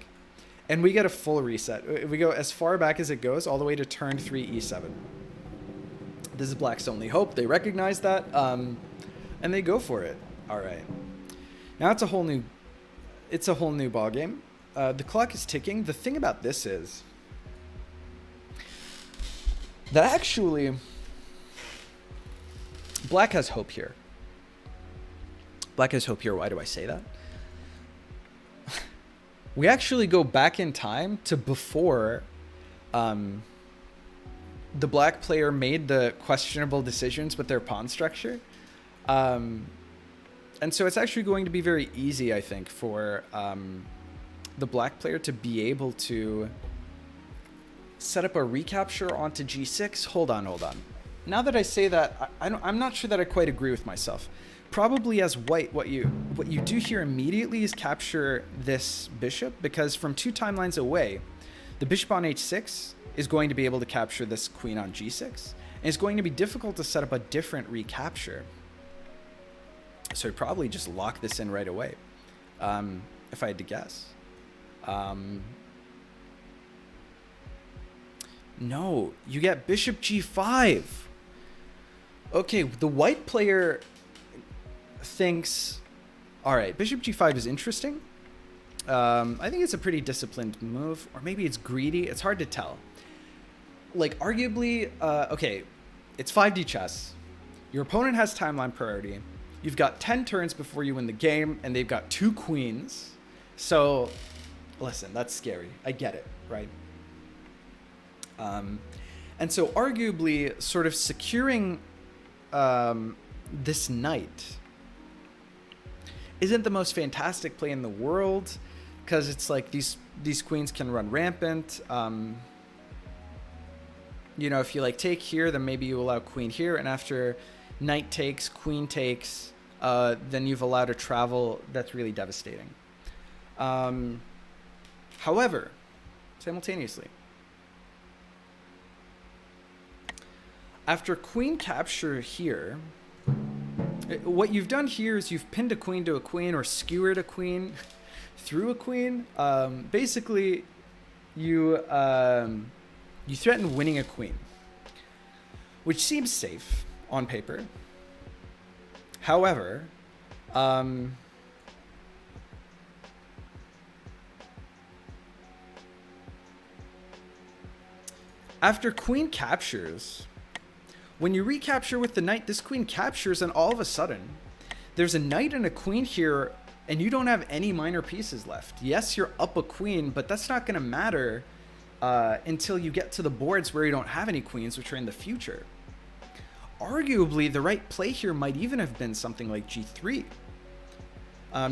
And we get a full reset. We go as far back as it goes, all the way to turn 3 e7. This is black's only hope. They recognize that, and they go for it. All right. Now it's a whole new ball game. The clock is ticking. The thing about this is that actually black has hope here. Black has hope here. Why do I say that? We actually go back in time to before the black player made the questionable decisions with their pawn structure. And so it's actually going to be very easy, I think, for the black player to be able to set up a recapture onto g6. Hold on. Now that I say that, I'm not sure that I quite agree with myself. Probably as white, what you do here immediately is capture this bishop, because from 2 timelines away, the bishop on h6 is going to be able to capture this queen on g6. And it's going to be difficult to set up a different recapture. So I probably just lock this in right away, if I had to guess. No, you get bishop g5. Okay, the white player thinks, all right, bishop g5 is interesting. I think it's a pretty disciplined move, or maybe it's greedy. It's hard to tell. Like, arguably, okay, it's 5D chess. Your opponent has timeline priority. You've got 10 turns before you win the game, and they've got 2 queens. So, listen, that's scary. I get it, right? And so, arguably, sort of securing this knight isn't the most fantastic play in the world, because it's like these queens can run rampant. You know, if you like take here, then maybe you allow queen here, and after knight takes, queen takes, then you've allowed a travel that's really devastating. However, simultaneously, after queen capture here, what you've done here is you've pinned a queen to a queen, or skewered a queen through a queen. Basically, you threaten winning a queen, which seems safe on paper. However, after queen captures, when you recapture with the knight, this queen captures, and all of a sudden, there's a knight and a queen here, and you don't have any minor pieces left. Yes, you're up a queen, but that's not going to matter until you get to the boards where you don't have any queens, which are in the future. Arguably, the right play here might even have been something like g3,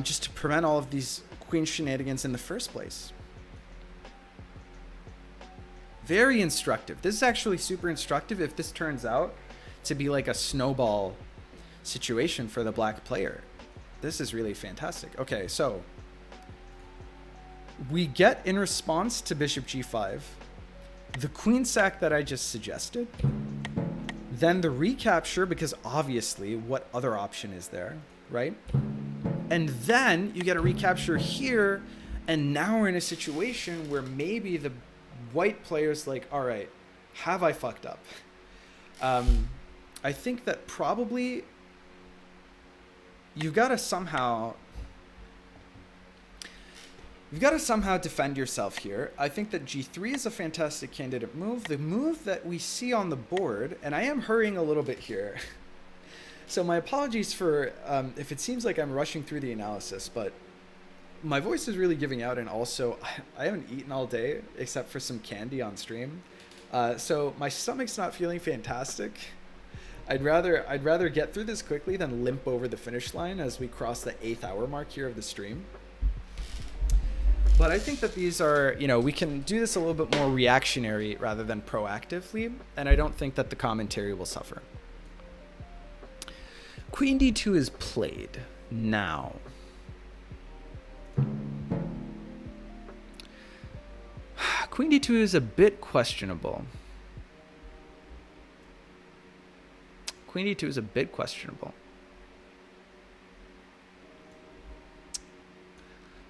just to prevent all of these queen shenanigans in the first place. Very instructive. This is actually super instructive if this turns out to be like a snowball situation for the black player. This is really fantastic. Okay, so we get, in response to bishop g5, the queen sack that I just suggested, then the recapture, because obviously what other option is there, right? And then you get a recapture here, and now we're in a situation where maybe the white player's like, all right, have I fucked up? I think that probably you've got to somehow defend yourself here. I think that g3 is a fantastic candidate move. The move that we see on the board, and I am hurrying a little bit here, so my apologies for if it seems like I'm rushing through the analysis, but my voice is really giving out, and also I haven't eaten all day except for some candy on stream. So my stomach's not feeling fantastic. I'd rather get through this quickly than limp over the finish line as we cross the 8th hour mark here of the stream. But I think that these are, you know, we can do this a little bit more reactionary rather than proactively, and I don't think that the commentary will suffer. Queen d2 is played now. Queen d2 is a bit questionable. Queen d2 is a bit questionable.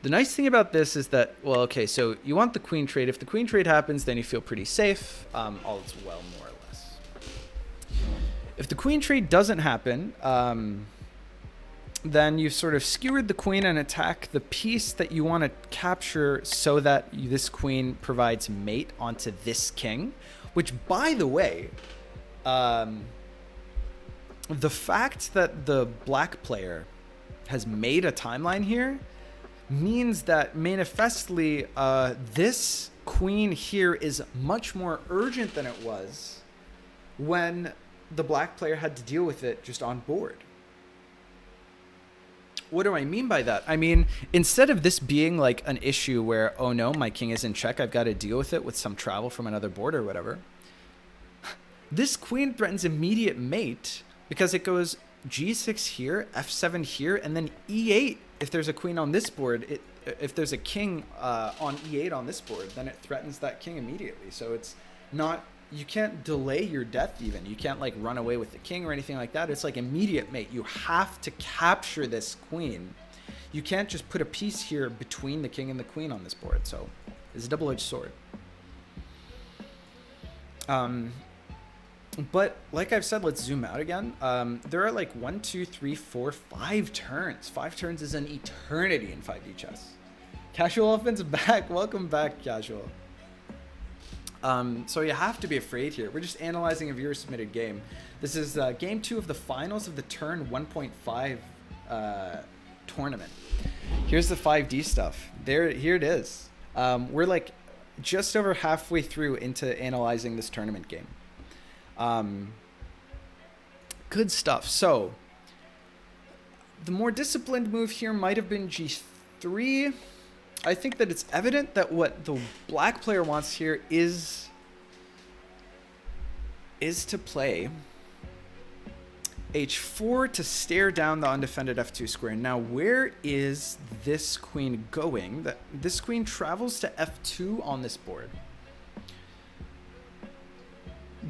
The nice thing about this is that, well, okay, so you want the queen trade. If the queen trade happens, then you feel pretty safe. All is well, more or less. If the queen trade doesn't happen, then you've sort of skewered the queen and attack the piece that you want to capture so that this queen provides mate onto this king, which, by the way, the fact that the black player has made a timeline here means that manifestly this queen here is much more urgent than it was when the black player had to deal with it just on board. What do I mean by that? I mean, instead of this being like an issue where, oh no, my king is in check, I've got to deal with it with some travel from another board or whatever, this queen threatens immediate mate because it goes g6 here, f7 here, and then e8 if there's a queen on this board. If there's a king on e8 on this board, then it threatens that king immediately. So it's not, you can't delay your death even. You can't like run away with the king or anything like that. It's like immediate mate. You have to capture this queen. You can't just put a piece here between the king and the queen on this board. So it's a double-edged sword. But like I've said, let's zoom out again. There are like 1, 2, 3, 4, 5 turns. 5 turns is an eternity in 5D chess. Casual Elephant's back. Welcome back, Casual. So you have to be afraid here. We're just analyzing a viewer submitted game. This is game 2 of the finals of the turn 1.5 tournament. Here's the 5D stuff. Here it is. We're like just over halfway through into analyzing this tournament game. Good stuff. So the more disciplined move here might have been g3. I think that it's evident that what the black player wants here is to play h4 to stare down the undefended f2 square. Now, where is this queen going? This queen travels to f2 on this board.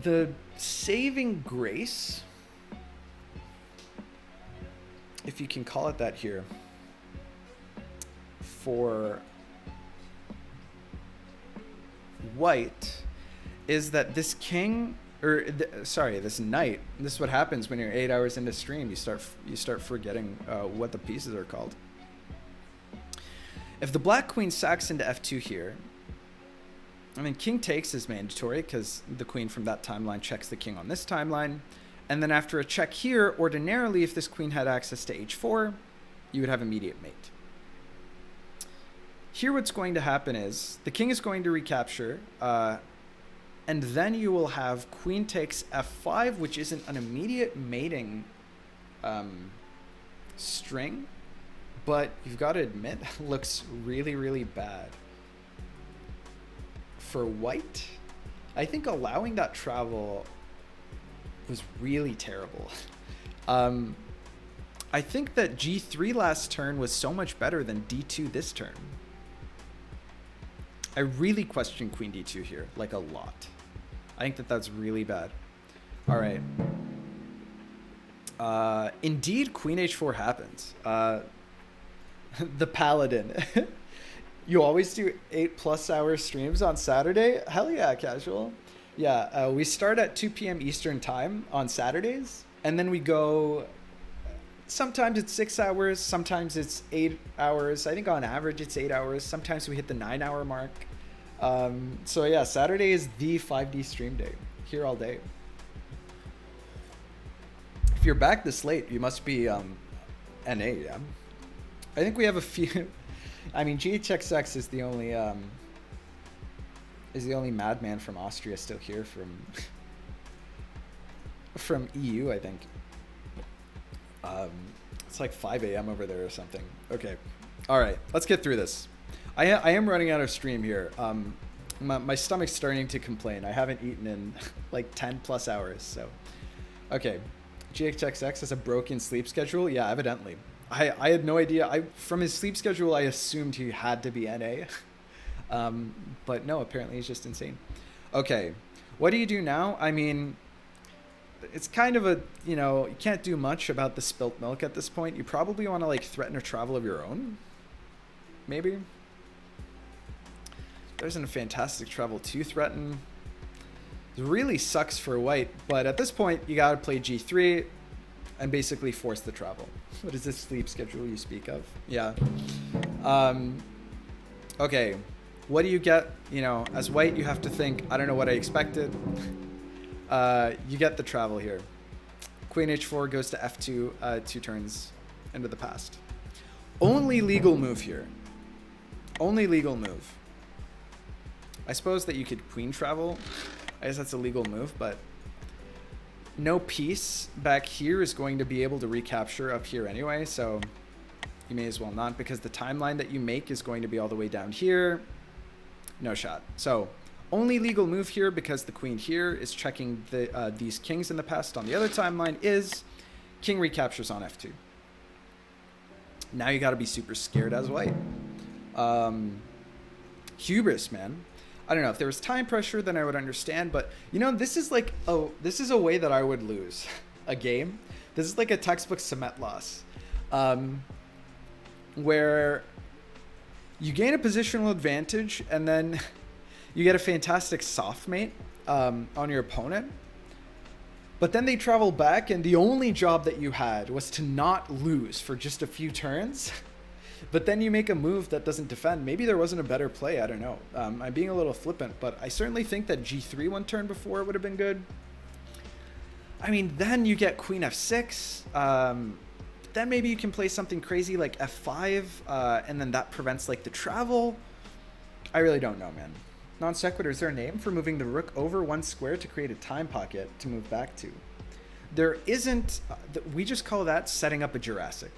The saving grace, if you can call it that here, for white is that this king, or this knight, this is what happens when you're 8 hours into stream. You start forgetting what the pieces are called. If the black queen sacks into f2 here, I mean, king takes is mandatory because the queen from that timeline checks the king on this timeline. And then after a check here, ordinarily, if this queen had access to h4, you would have immediate mate. Here what's going to happen is the king is going to recapture, and then you will have queen takes f5, which isn't an immediate mating string, but you've got to admit, looks really, really bad. For white, I think allowing that travel was really terrible. I think that g3 last turn was so much better than d2 this turn. I really question queen d2 here, like a lot. I think that that's really bad. All right. Indeed, queen h4 happens. The paladin. You always do 8+ hour streams on Saturday? Hell yeah, Casual. Yeah, we start at 2 p.m. Eastern time on Saturdays, and then we go, sometimes it's 6 hours, sometimes it's 8 hours. I think on average it's 8 hours. Sometimes we hit the 9-hour mark. So yeah, Saturday is the 5D stream day. Here all day. If you're back this late, you must be NA, yeah? I think we have a few... I mean, GHXX is the only madman from Austria still here from EU, I think. It's like 5 a.m. over there or something. Okay. All right, let's get through this. I am running out of stream here. My stomach's starting to complain. I haven't eaten in like 10+ hours, so. Okay, GHXX has a broken sleep schedule? Yeah, evidently. I had no idea. From his sleep schedule, I assumed he had to be NA. But no, apparently he's just insane. Okay, what do you do now? I mean, it's kind of a, you can't do much about the spilt milk at this point. You probably want to like threaten a travel of your own. Maybe. There's a fantastic travel to threaten. It really sucks for white, but at this point, you got to play g3 and basically force the travel. What is this sleep schedule you speak of? Yeah. Okay. What do you get? As white, you have to think, I don't know what I expected. You get the travel here. Queen h4 goes to f2, 2 turns into the past. Only legal move here. Only legal move. I suppose that you could queen travel. I guess that's a legal move, but no piece back here is going to be able to recapture up here anyway, so you may as well not, because the timeline that you make is going to be all the way down here. No shot. So only legal move here, because the queen here is checking these kings in the past on the other timeline, is king recaptures on f2. Now you got to be super scared as white. Hubris, man. I don't know, if there was time pressure, then I would understand, but you know, this is like, this is a way that I would lose a game. This is like a textbook Semet loss, where you gain a positional advantage and then you get a fantastic soft mate on your opponent, but then they travel back and the only job that you had was to not lose for just a few turns. But then you make a move that doesn't defend. Maybe there wasn't a better play. I don't know. I'm being a little flippant, but I certainly think that g3 one turn before would have been good. I mean, then you get queen f6. Then maybe you can play something crazy like f5, and then that prevents like the travel. I really don't know, man. Non sequitur, is there a name for moving the rook over one square to create a time pocket to move back to? There isn't. We just call that setting up a Jurassic.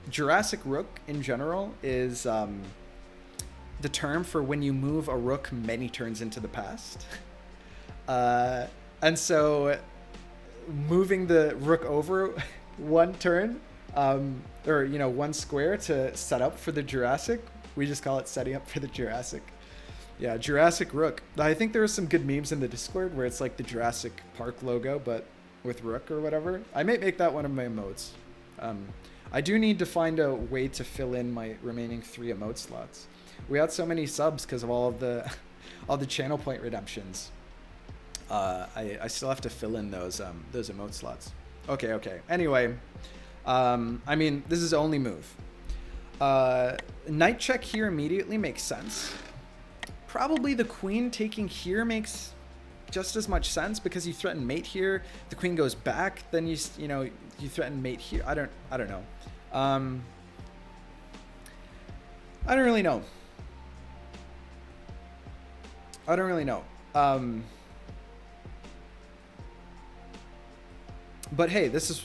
Jurassic rook in general is the term for when you move a rook many turns into the past. And so moving the rook over one turn, or, you know, one square to set up for the Jurassic, we just call it setting up for the Jurassic. Yeah, Jurassic rook. I think there are some good memes in the Discord where it's like the Jurassic Park logo, but with rook or whatever. I might make that one of my emotes. I do need to find a way to fill in my remaining 3 emote slots. We had so many subs because of all the channel point redemptions. I still have to fill in those emote slots. Okay. Anyway, I mean, this is only move. Knight check here immediately makes sense. Probably the queen taking here makes just as much sense because you threaten mate here. The queen goes back, then you threaten mate here. I don't know. I don't really know. But hey, this is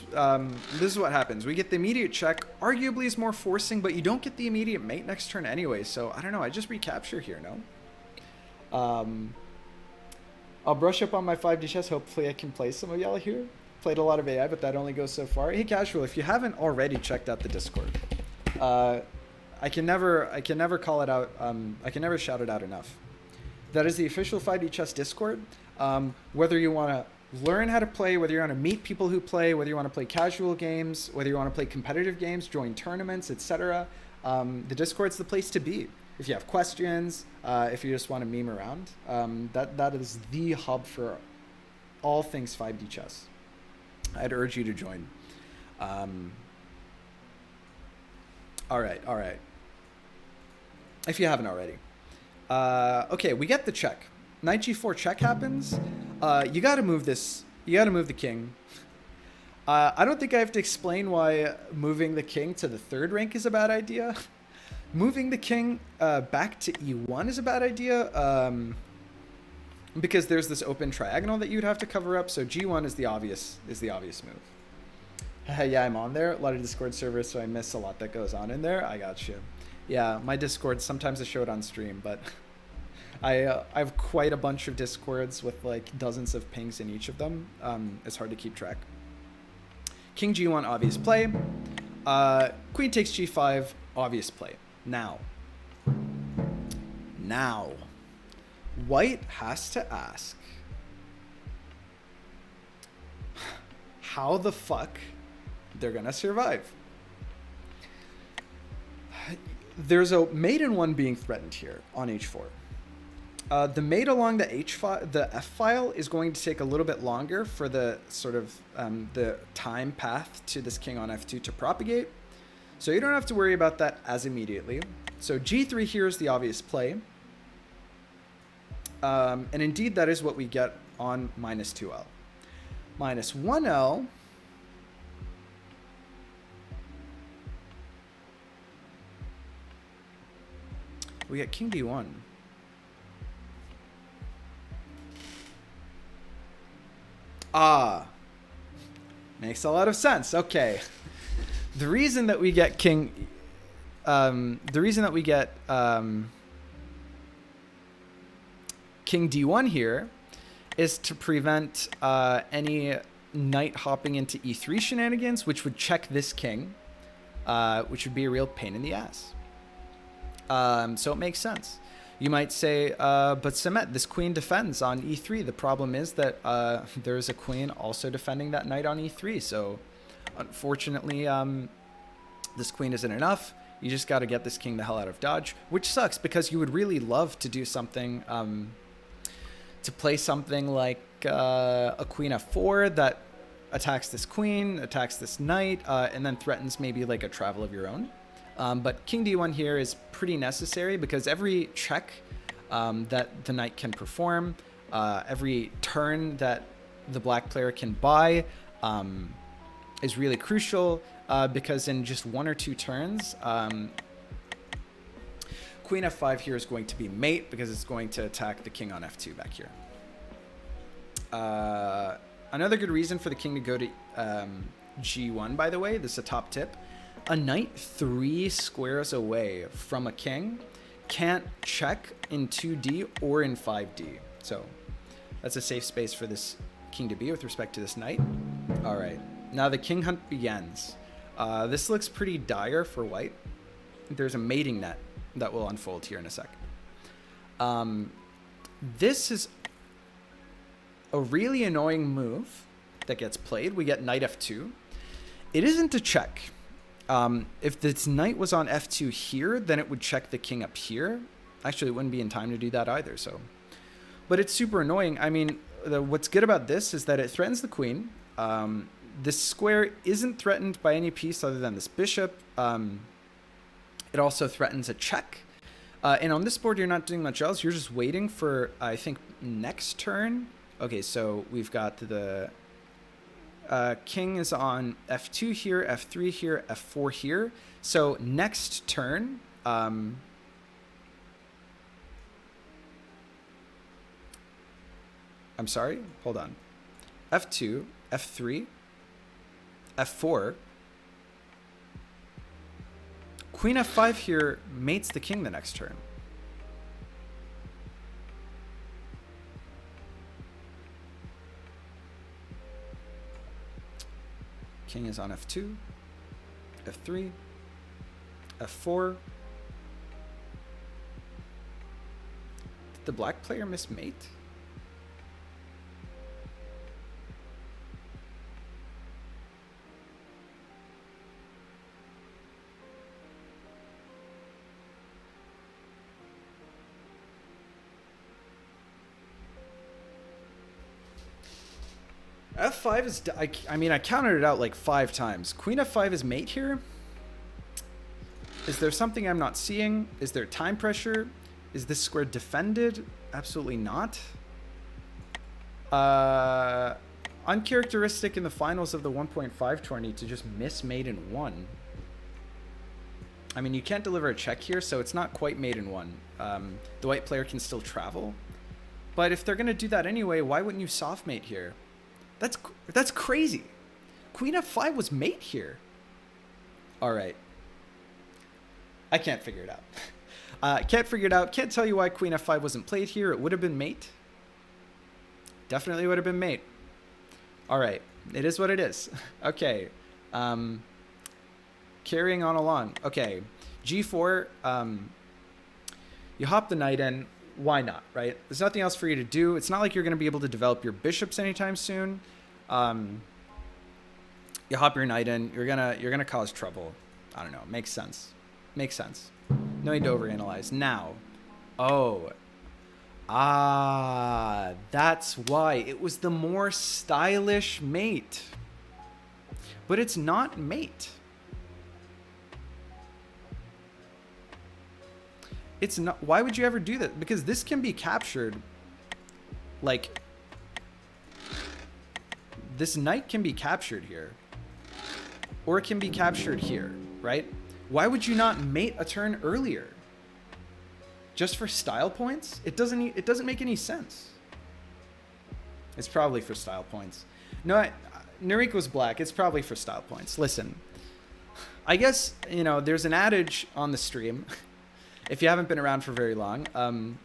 what happens. We get the immediate check. Arguably is more forcing, but you don't get the immediate mate next turn anyway. So I don't know. I just recapture here. No. I'll brush up on my 5D chess. Hopefully I can play some of y'all here. Played a lot of AI, but that only goes so far. Hey, Casual, if you haven't already checked out the Discord, I can never call it out. I can never shout it out enough. That is the official 5D chess Discord. Whether you want to learn how to play, whether you want to meet people who play, whether you want to play casual games, whether you want to play competitive games, join tournaments, etc. The Discord's the place to be. If you have questions, if you just want to meme around, that is the hub for all things 5D chess. I'd urge you to join. All right. If you haven't already. Okay, we get the check. Knight g4 check happens. You got to move this. You got to move the king. I don't think I have to explain why moving the king to the 3rd rank is a bad idea. Moving the king back to e1 is a bad idea because there's this open triagonal that you'd have to cover up. So g1 is the obvious move. Yeah, I'm on there. A lot of Discord servers, so I miss a lot that goes on in there. I got you. Yeah, my Discord, sometimes I show it on stream, but I have quite a bunch of Discords with like dozens of pings in each of them. It's hard to keep track. King g1, obvious play. Queen takes g5, obvious play. Now, white has to ask, how the fuck they're gonna survive? There's a mate in one being threatened here on h4. The mate along the f file is going to take a little bit longer for the sort of the time path to this king on f2 to propagate. So you don't have to worry about that as immediately. So g3 here is the obvious play. And indeed, that is what we get on minus 2L. Minus 1L. We got king d1. Ah, makes a lot of sense. Okay, the reason that we get king d1 here is to prevent any knight hopping into e3 shenanigans, which would check this king, which would be a real pain in the ass. So it makes sense. You might say, but Samet, this queen defends on e3. The problem is that there's a queen also defending that knight on e3. So unfortunately, this queen isn't enough. You just got to get this king the hell out of dodge, which sucks because you would really love to do something, to play something like a queen f4 that attacks this queen, attacks this knight, and then threatens maybe like a travel of your own. But king d1 here is pretty necessary because every check that the knight can perform, every turn that the black player can buy is really crucial because in just 1 or 2 turns, queen f5 here is going to be mate because it's going to attack the king on f2 back here. Another good reason for the king to go to g1, by the way, this is a top tip. A knight 3 squares away from a king can't check in 2D or in 5D. So that's a safe space for this king to be with respect to this knight. All right, now the king hunt begins. This looks pretty dire for white. There's a mating net that will unfold here in a sec. This is a really annoying move that gets played. We get knight f2. It isn't a check. If this knight was on f2 here, then it would check the king up here. Actually, it wouldn't be in time to do that either. So, but it's super annoying. I mean, what's good about this is that it threatens the queen. This square isn't threatened by any piece other than this bishop. It also threatens a check. And on this board, you're not doing much else. You're just waiting for, I think, next turn. Okay, so we've got the king is on f2 here, f3 here, f4 here. So next turn, I'm sorry, hold on. f2, f3, f4. Queen f5 here mates the king the next turn. King is on f2, f3, f4. Did the black player miss mate? f5 is, I mean, I counted it out like 5 times. Queen f5 is mate here. Is there something I'm not seeing? Is there time pressure? Is this square defended? Absolutely not. Uncharacteristic in the finals of the 1.5 tourney to just miss mate in 1. I mean, you can't deliver a check here, so it's not quite mate in 1. The white player can still travel. But if they're going to do that anyway, why wouldn't you soft mate here? That's crazy. Queen f5 was mate here. All right. I can't figure it out. Can't figure it out. Can't tell you why queen f5 wasn't played here. It would have been mate. Definitely would have been mate. All right. It is what it is. Okay. Carrying on along. Okay. g4. You hop the knight in. Why not, right? There's nothing else for you to do. It's not like you're going to be able to develop your bishops anytime soon. You hop your knight in. You're gonna cause trouble. I don't know. Makes sense. Makes sense. No need to overanalyze. Now, that's why it was the more stylish mate, but it's not mate. It's not. Why would you ever do that? Because this can be captured. Like, this knight can be captured here, or it can be captured here, right? Why would you not mate a turn earlier? just for style points? It doesn't make any sense. It's probably for style points. No, Noriko's black. It's probably for style points. Listen, I guess, you know, there's an adage on the stream, if you haven't been around for very long,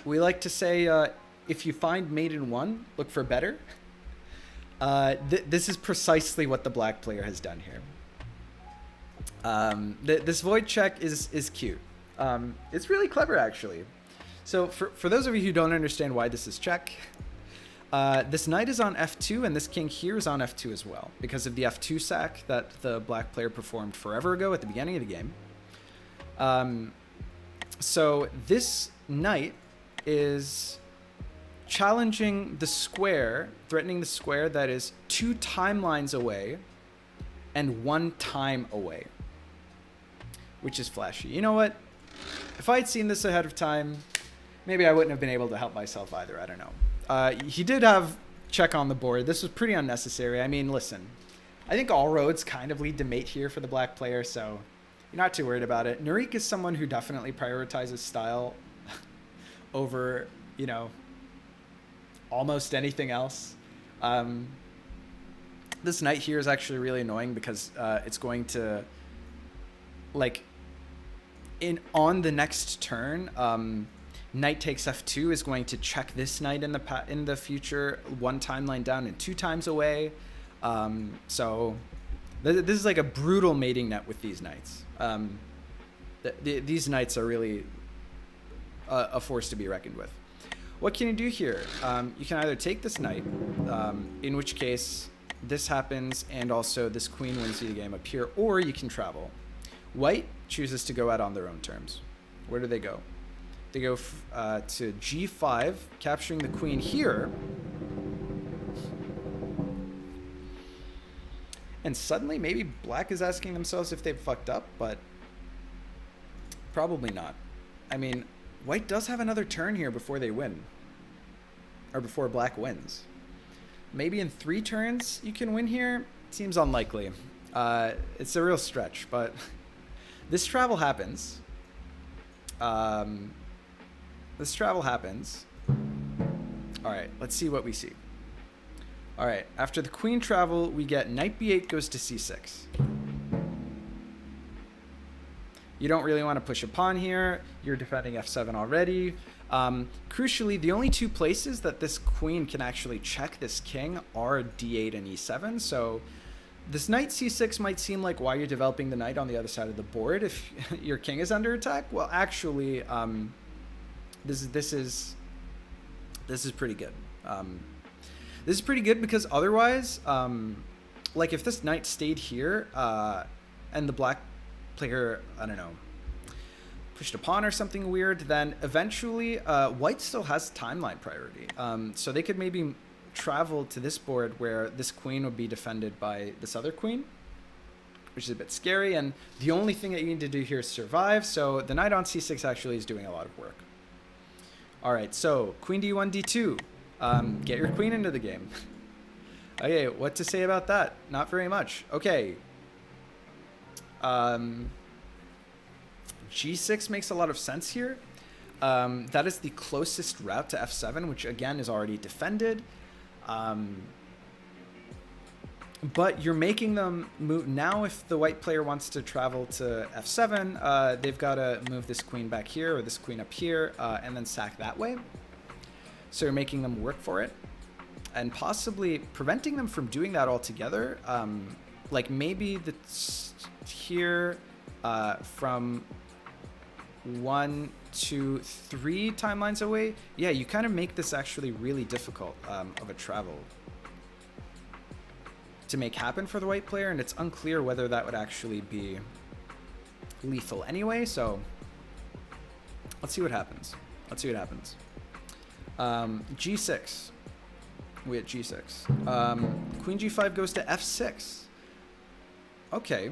we like to say, if you find mate in one, look for better. This is precisely what the black player has done here. This void check is cute. It's really clever, actually. So for those of you who don't understand why this is check, this knight is on f2, and this king here is on f2 as well, because of the f2 sack that the black player performed forever ago at the beginning of the game. So this knight is challenging the square, threatening the square that is 2 timelines away and 1 time away, which is flashy. You know what? If I had seen this ahead of time, maybe I wouldn't have been able to help myself either. I don't know. He did have check on the board. This was pretty unnecessary. I mean, listen, I think all roads kind of lead to mate here for the black player, so you're not too worried about it. Narik is someone who definitely prioritizes style over, you know, almost anything else. This knight here is actually really annoying because it's going to, like, on the next turn, knight takes f2 is going to check this knight in the future 1 timeline down and 2 times away. So this is like a brutal mating net with these knights. These knights are really a force to be reckoned with. What can you do here? You can either take this knight, in which case this happens and also this queen wins you the game up here, or you can travel. White chooses to go out on their own terms. Where do they go? They go to g5, capturing the queen here. And suddenly, maybe black is asking themselves if they've fucked up, but probably not. I mean, white does have another turn here before they win. Or before black wins. Maybe in 3 turns you can win here? Seems unlikely. It's a real stretch, but this travel happens. This travel happens. All right, let's see what we see. All right, after the queen travel, we get knight b8 goes to c6. You don't really want to push a pawn here. You're defending f7 already. Crucially, the only 2 places that this queen can actually check this king are d8 and e7. So this knight c6 might seem like why you're developing the knight on the other side of the board if your king is under attack. Well, actually, this is pretty good. This is pretty good because otherwise, like if this knight stayed here and the black player, I don't know, pushed a pawn or something weird, then eventually white still has timeline priority. So they could maybe travel to this board where this queen would be defended by this other queen, which is a bit scary. And the only thing that you need to do here is survive. So the knight on c6 actually is doing a lot of work. All right, so queen d1, d2. Get your queen into the game. Okay, what to say about that? Not very much. Okay. G6 makes a lot of sense here. That is the closest route to f7, which again is already defended. But you're making them move. Now if the white player wants to travel to f7, they've got to move this queen back here or this queen up here and then sack that way. So you're making them work for it and possibly preventing them from doing that altogether. Like maybe here from 1, 2, 3 timelines away. Yeah, you kind of make this actually really difficult of a travel to make happen for the white player, and it's unclear whether that would actually be lethal anyway. So let's see what happens. Let's see what happens. G6. We at G6. Queen G5 goes to F6. Okay.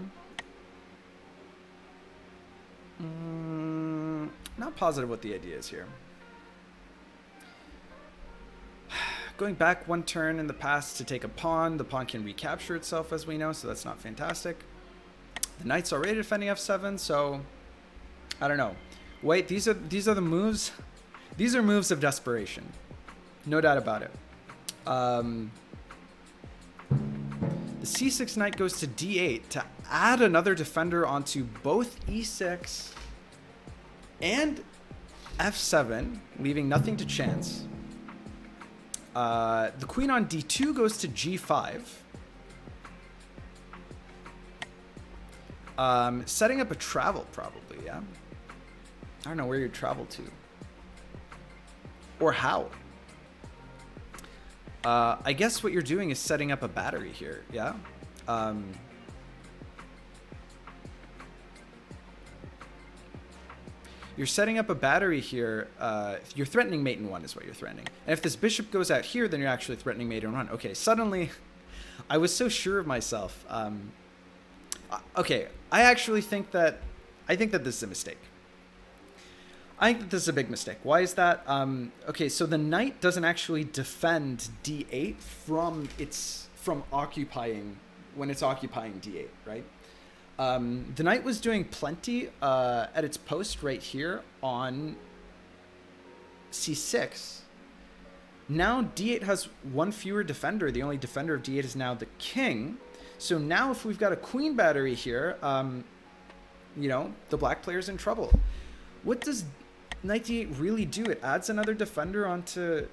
Not positive what the idea is here. Going back 1 turn in the past to take a pawn. The pawn can recapture itself, as we know, so that's not fantastic. The knight's already defending f7, so I don't know. White, these are the moves. These are moves of desperation. No doubt about it. The c6 knight goes to d8 to add another defender onto both e6 and f7, leaving nothing to chance. The queen on d2 goes to g5. Setting up a travel, probably, yeah? I don't know where you'd travel to. Or how. I guess what you're doing is setting up a battery here, yeah? You're setting up a battery here. You're threatening mate in 1 is what you're threatening. And if this bishop goes out here, then you're actually threatening mate in 1. Okay, suddenly, I was so sure of myself. Okay, I actually think that, this is a mistake. I think that this is a big mistake. Why is that? Okay, so the knight doesn't actually defend d8 from occupying, when it's occupying d8, right? The knight was doing plenty at its post right here on c6. Now d8 has one fewer defender. The only defender of d8 is now the king. So now if we've got a queen battery here, you know, the black player's in trouble. What does knight d8 really do? It adds another defender onto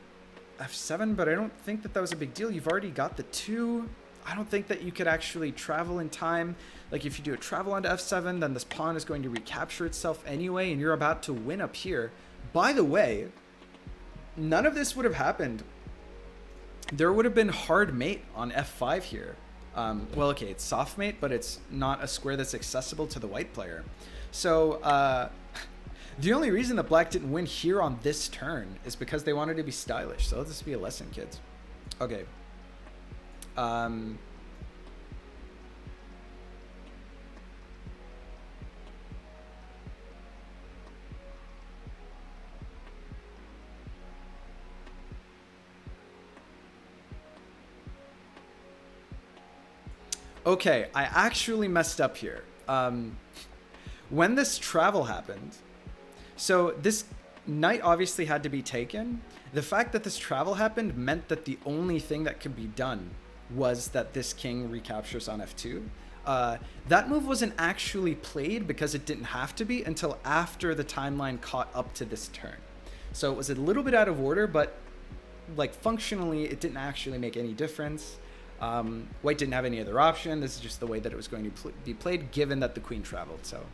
f7, but I don't think that was a big deal. You've already got the 2. I don't think that you could actually travel in time. Like if you do a travel onto f7, then this pawn is going to recapture itself anyway, and you're about to win up here. By the way, none of this would have happened. There would have been hard mate on f5 here. Well, okay, it's soft mate, but it's not a square that's accessible to the white player. So the only reason that black didn't win here on this turn is because they wanted to be stylish. So let this be a lesson, kids. Okay. Okay, I actually messed up here. When this travel happened, so this knight obviously had to be taken. The fact that this travel happened meant that the only thing that could be done was that this king recaptures on f2. That move wasn't actually played because it didn't have to be until after the timeline caught up to this turn. So it was a little bit out of order, but like functionally, it didn't actually make any difference. White didn't have any other option. This is just the way that it was going to be played, given that the queen traveled. So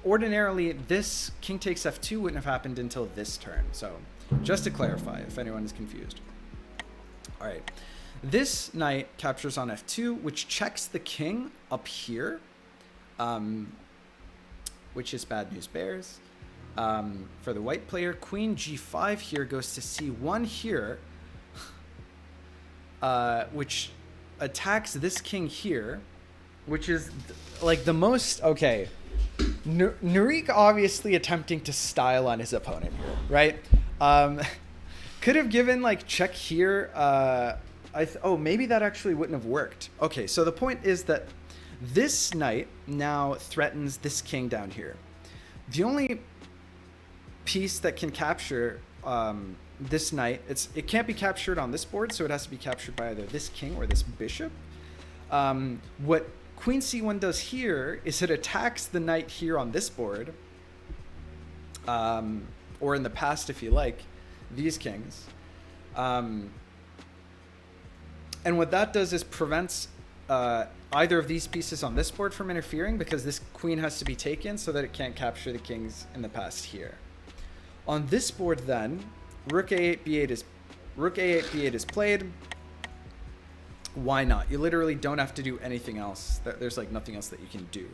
ordinarily, this king takes f2 wouldn't have happened until this turn. So just to clarify, if anyone is confused. All right. This knight captures on f2, which checks the king up here, which is bad news bears. For the white player, queen g5 here goes to c1 here, which attacks this king here, which is like the most, okay, Nuriq obviously attempting to style on his opponent here, right? Could have given like check here. Oh, maybe that actually wouldn't have worked. Okay, so the point is that this knight now threatens this king down here. The only piece that can capture this knight, it can't be captured on this board, so it has to be captured by either this king or this bishop. What queen c1 does here is it attacks the knight here on this board, or in the past, if you like, these kings. And what that does is prevents either of these pieces on this board from interfering, because this queen has to be taken so that it can't capture the kings in the past here. On this board then, rook a8 b8 is played. Why not? You literally don't have to do anything else. There's like nothing else that you can do.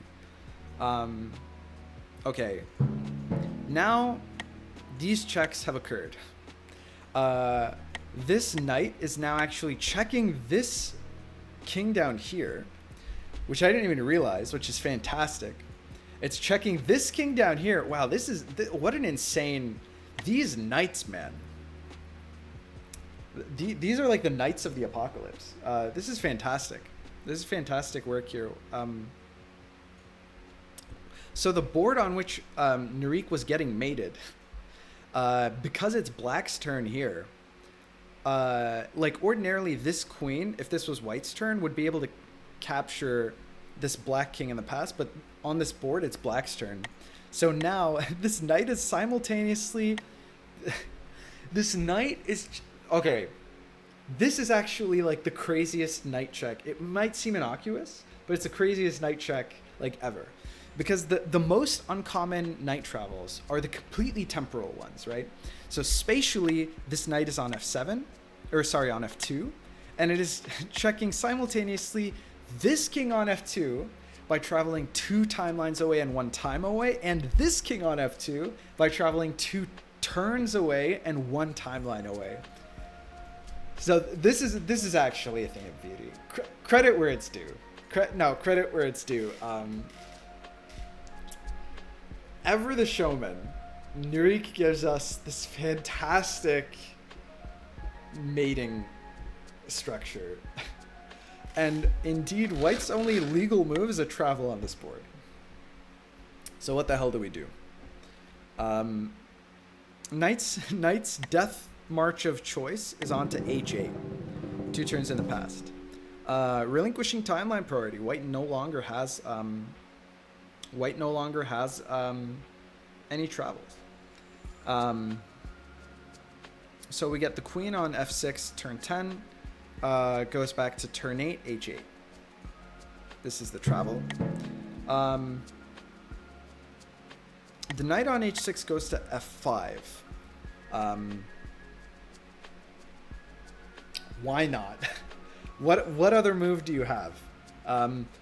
Okay. Now these checks have occurred. This knight is now actually checking this king down here, which I didn't even realize, which is fantastic. It's checking this king down here. Wow, this is what an insane, these knights, man. These are like the knights of the apocalypse. This is fantastic. This is fantastic work here. So the board on which Narik was getting mated, because it's black's turn here, like ordinarily this queen, if this was white's turn, would be able to capture this black king in the past, but on this board it's black's turn. So now this knight is simultaneously this knight is okay. This is actually like the craziest knight check. It might seem innocuous, but it's the craziest knight check like ever. Because the most uncommon knight travels are the completely temporal ones, right? So spatially, this knight is on f7, or sorry, on f2, and it is checking simultaneously this king on f2 by traveling 2 timelines away and 1 time away, and this king on f2 by traveling 2 turns away and 1 timeline away. So this is actually a thing of beauty. Credit where it's due. Credit where it's due. Ever the Showman, Narik gives us this fantastic mating structure. And indeed, white's only legal move is a travel on this board. So what the hell do we do? Knight's death march of choice is on to h8. 2 turns in the past. Relinquishing timeline priority. White no longer has any travels. So we get the queen on f6 turn 10. Goes back to turn 8 h8. This is the travel. The knight on h6 goes to f5. Why not? What other move do you have?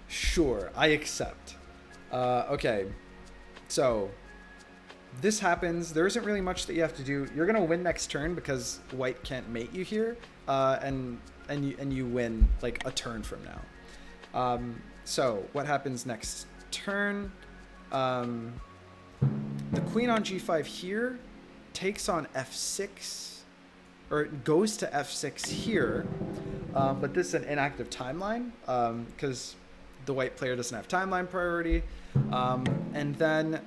Sure, I accept. Okay, so this happens. There isn't really much that you have to do. You're gonna win next turn because white can't mate you here, and you win like a turn from now. So what happens next turn? The queen on g5 here takes on f6, or goes to f6 here, but this is an inactive timeline because the white player doesn't have timeline priority. And then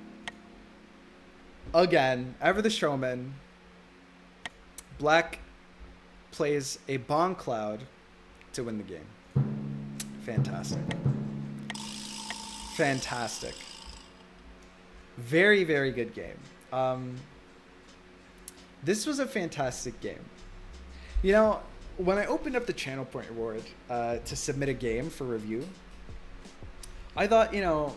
again, ever the Showman, black plays a bomb cloud to win the game. Fantastic. Fantastic. Very, very good game. This was a fantastic game. You know, when I opened up the Channel Point Award to submit a game for review, I thought, you know,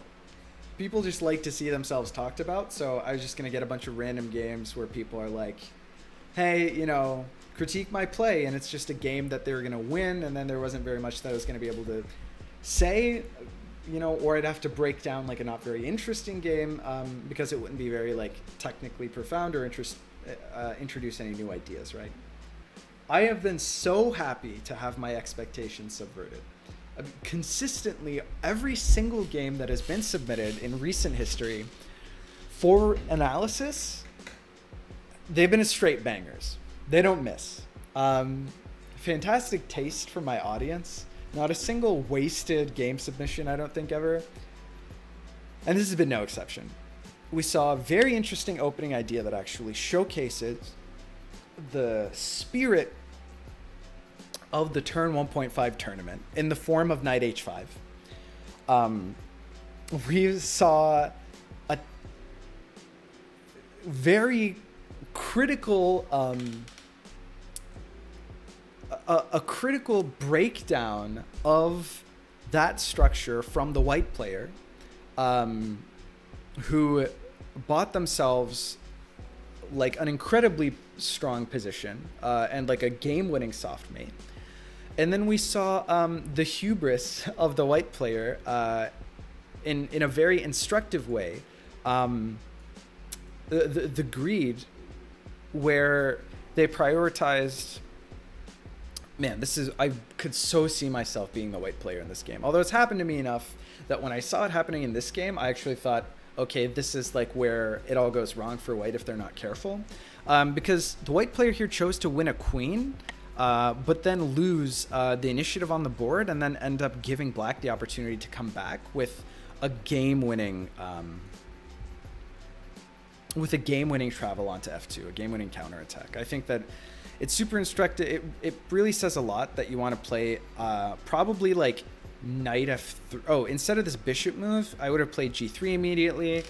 people just like to see themselves talked about, so I was just going to get a bunch of random games where people are like, hey, you know, critique my play, and it's just a game that they were going to win, and then there wasn't very much that I was going to be able to say, you know, or I'd have to break down like a not very interesting game because it wouldn't be very like technically profound or introduce any new ideas, right? I have been so happy to have my expectations subverted. Consistently, every single game that has been submitted in recent history for analysis, they've been straight bangers. They don't miss. Fantastic taste from my audience. Not a single wasted game submission, I don't think, ever. And this has been no exception. We saw a very interesting opening idea that actually showcases the spirit of the turn 1.5 tournament in the form of knight h5. We saw a very critical a critical breakdown of that structure from the white player, who bought themselves like an incredibly strong position and like a game-winning soft mate. And then we saw the hubris of the white player in a very instructive way. The greed where they prioritized. Man, I could so see myself being the white player in this game. Although it's happened to me enough that when I saw it happening in this game, I actually thought, okay, this is like where it all goes wrong for white if they're not careful. Because the white player here chose to win a queen, but then lose the initiative on the board and then end up giving black the opportunity to come back with a game-winning with a game-winning travel onto f2, a game-winning counterattack. I think that it's super instructive. It really says a lot that you want to play probably like knight f3. Oh, instead of this bishop move, I would have played g3 immediately.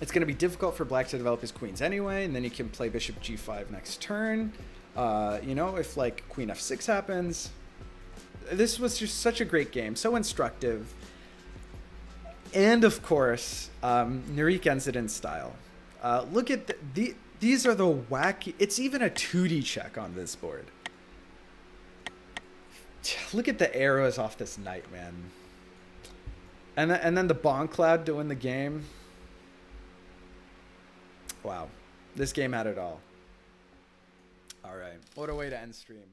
It's going to be difficult for black to develop his queens anyway, and then you can play bishop g5 next turn. You know, if like queen f6 happens. This was just such a great game, so instructive. And of course, Narik ends it in style. Look at these are the wacky. It's even a 2D check on this board. Look at the arrows off this knight, man. And then the Bonk Cloud to win the game. Wow, this game had it all. All right, what a way to end stream.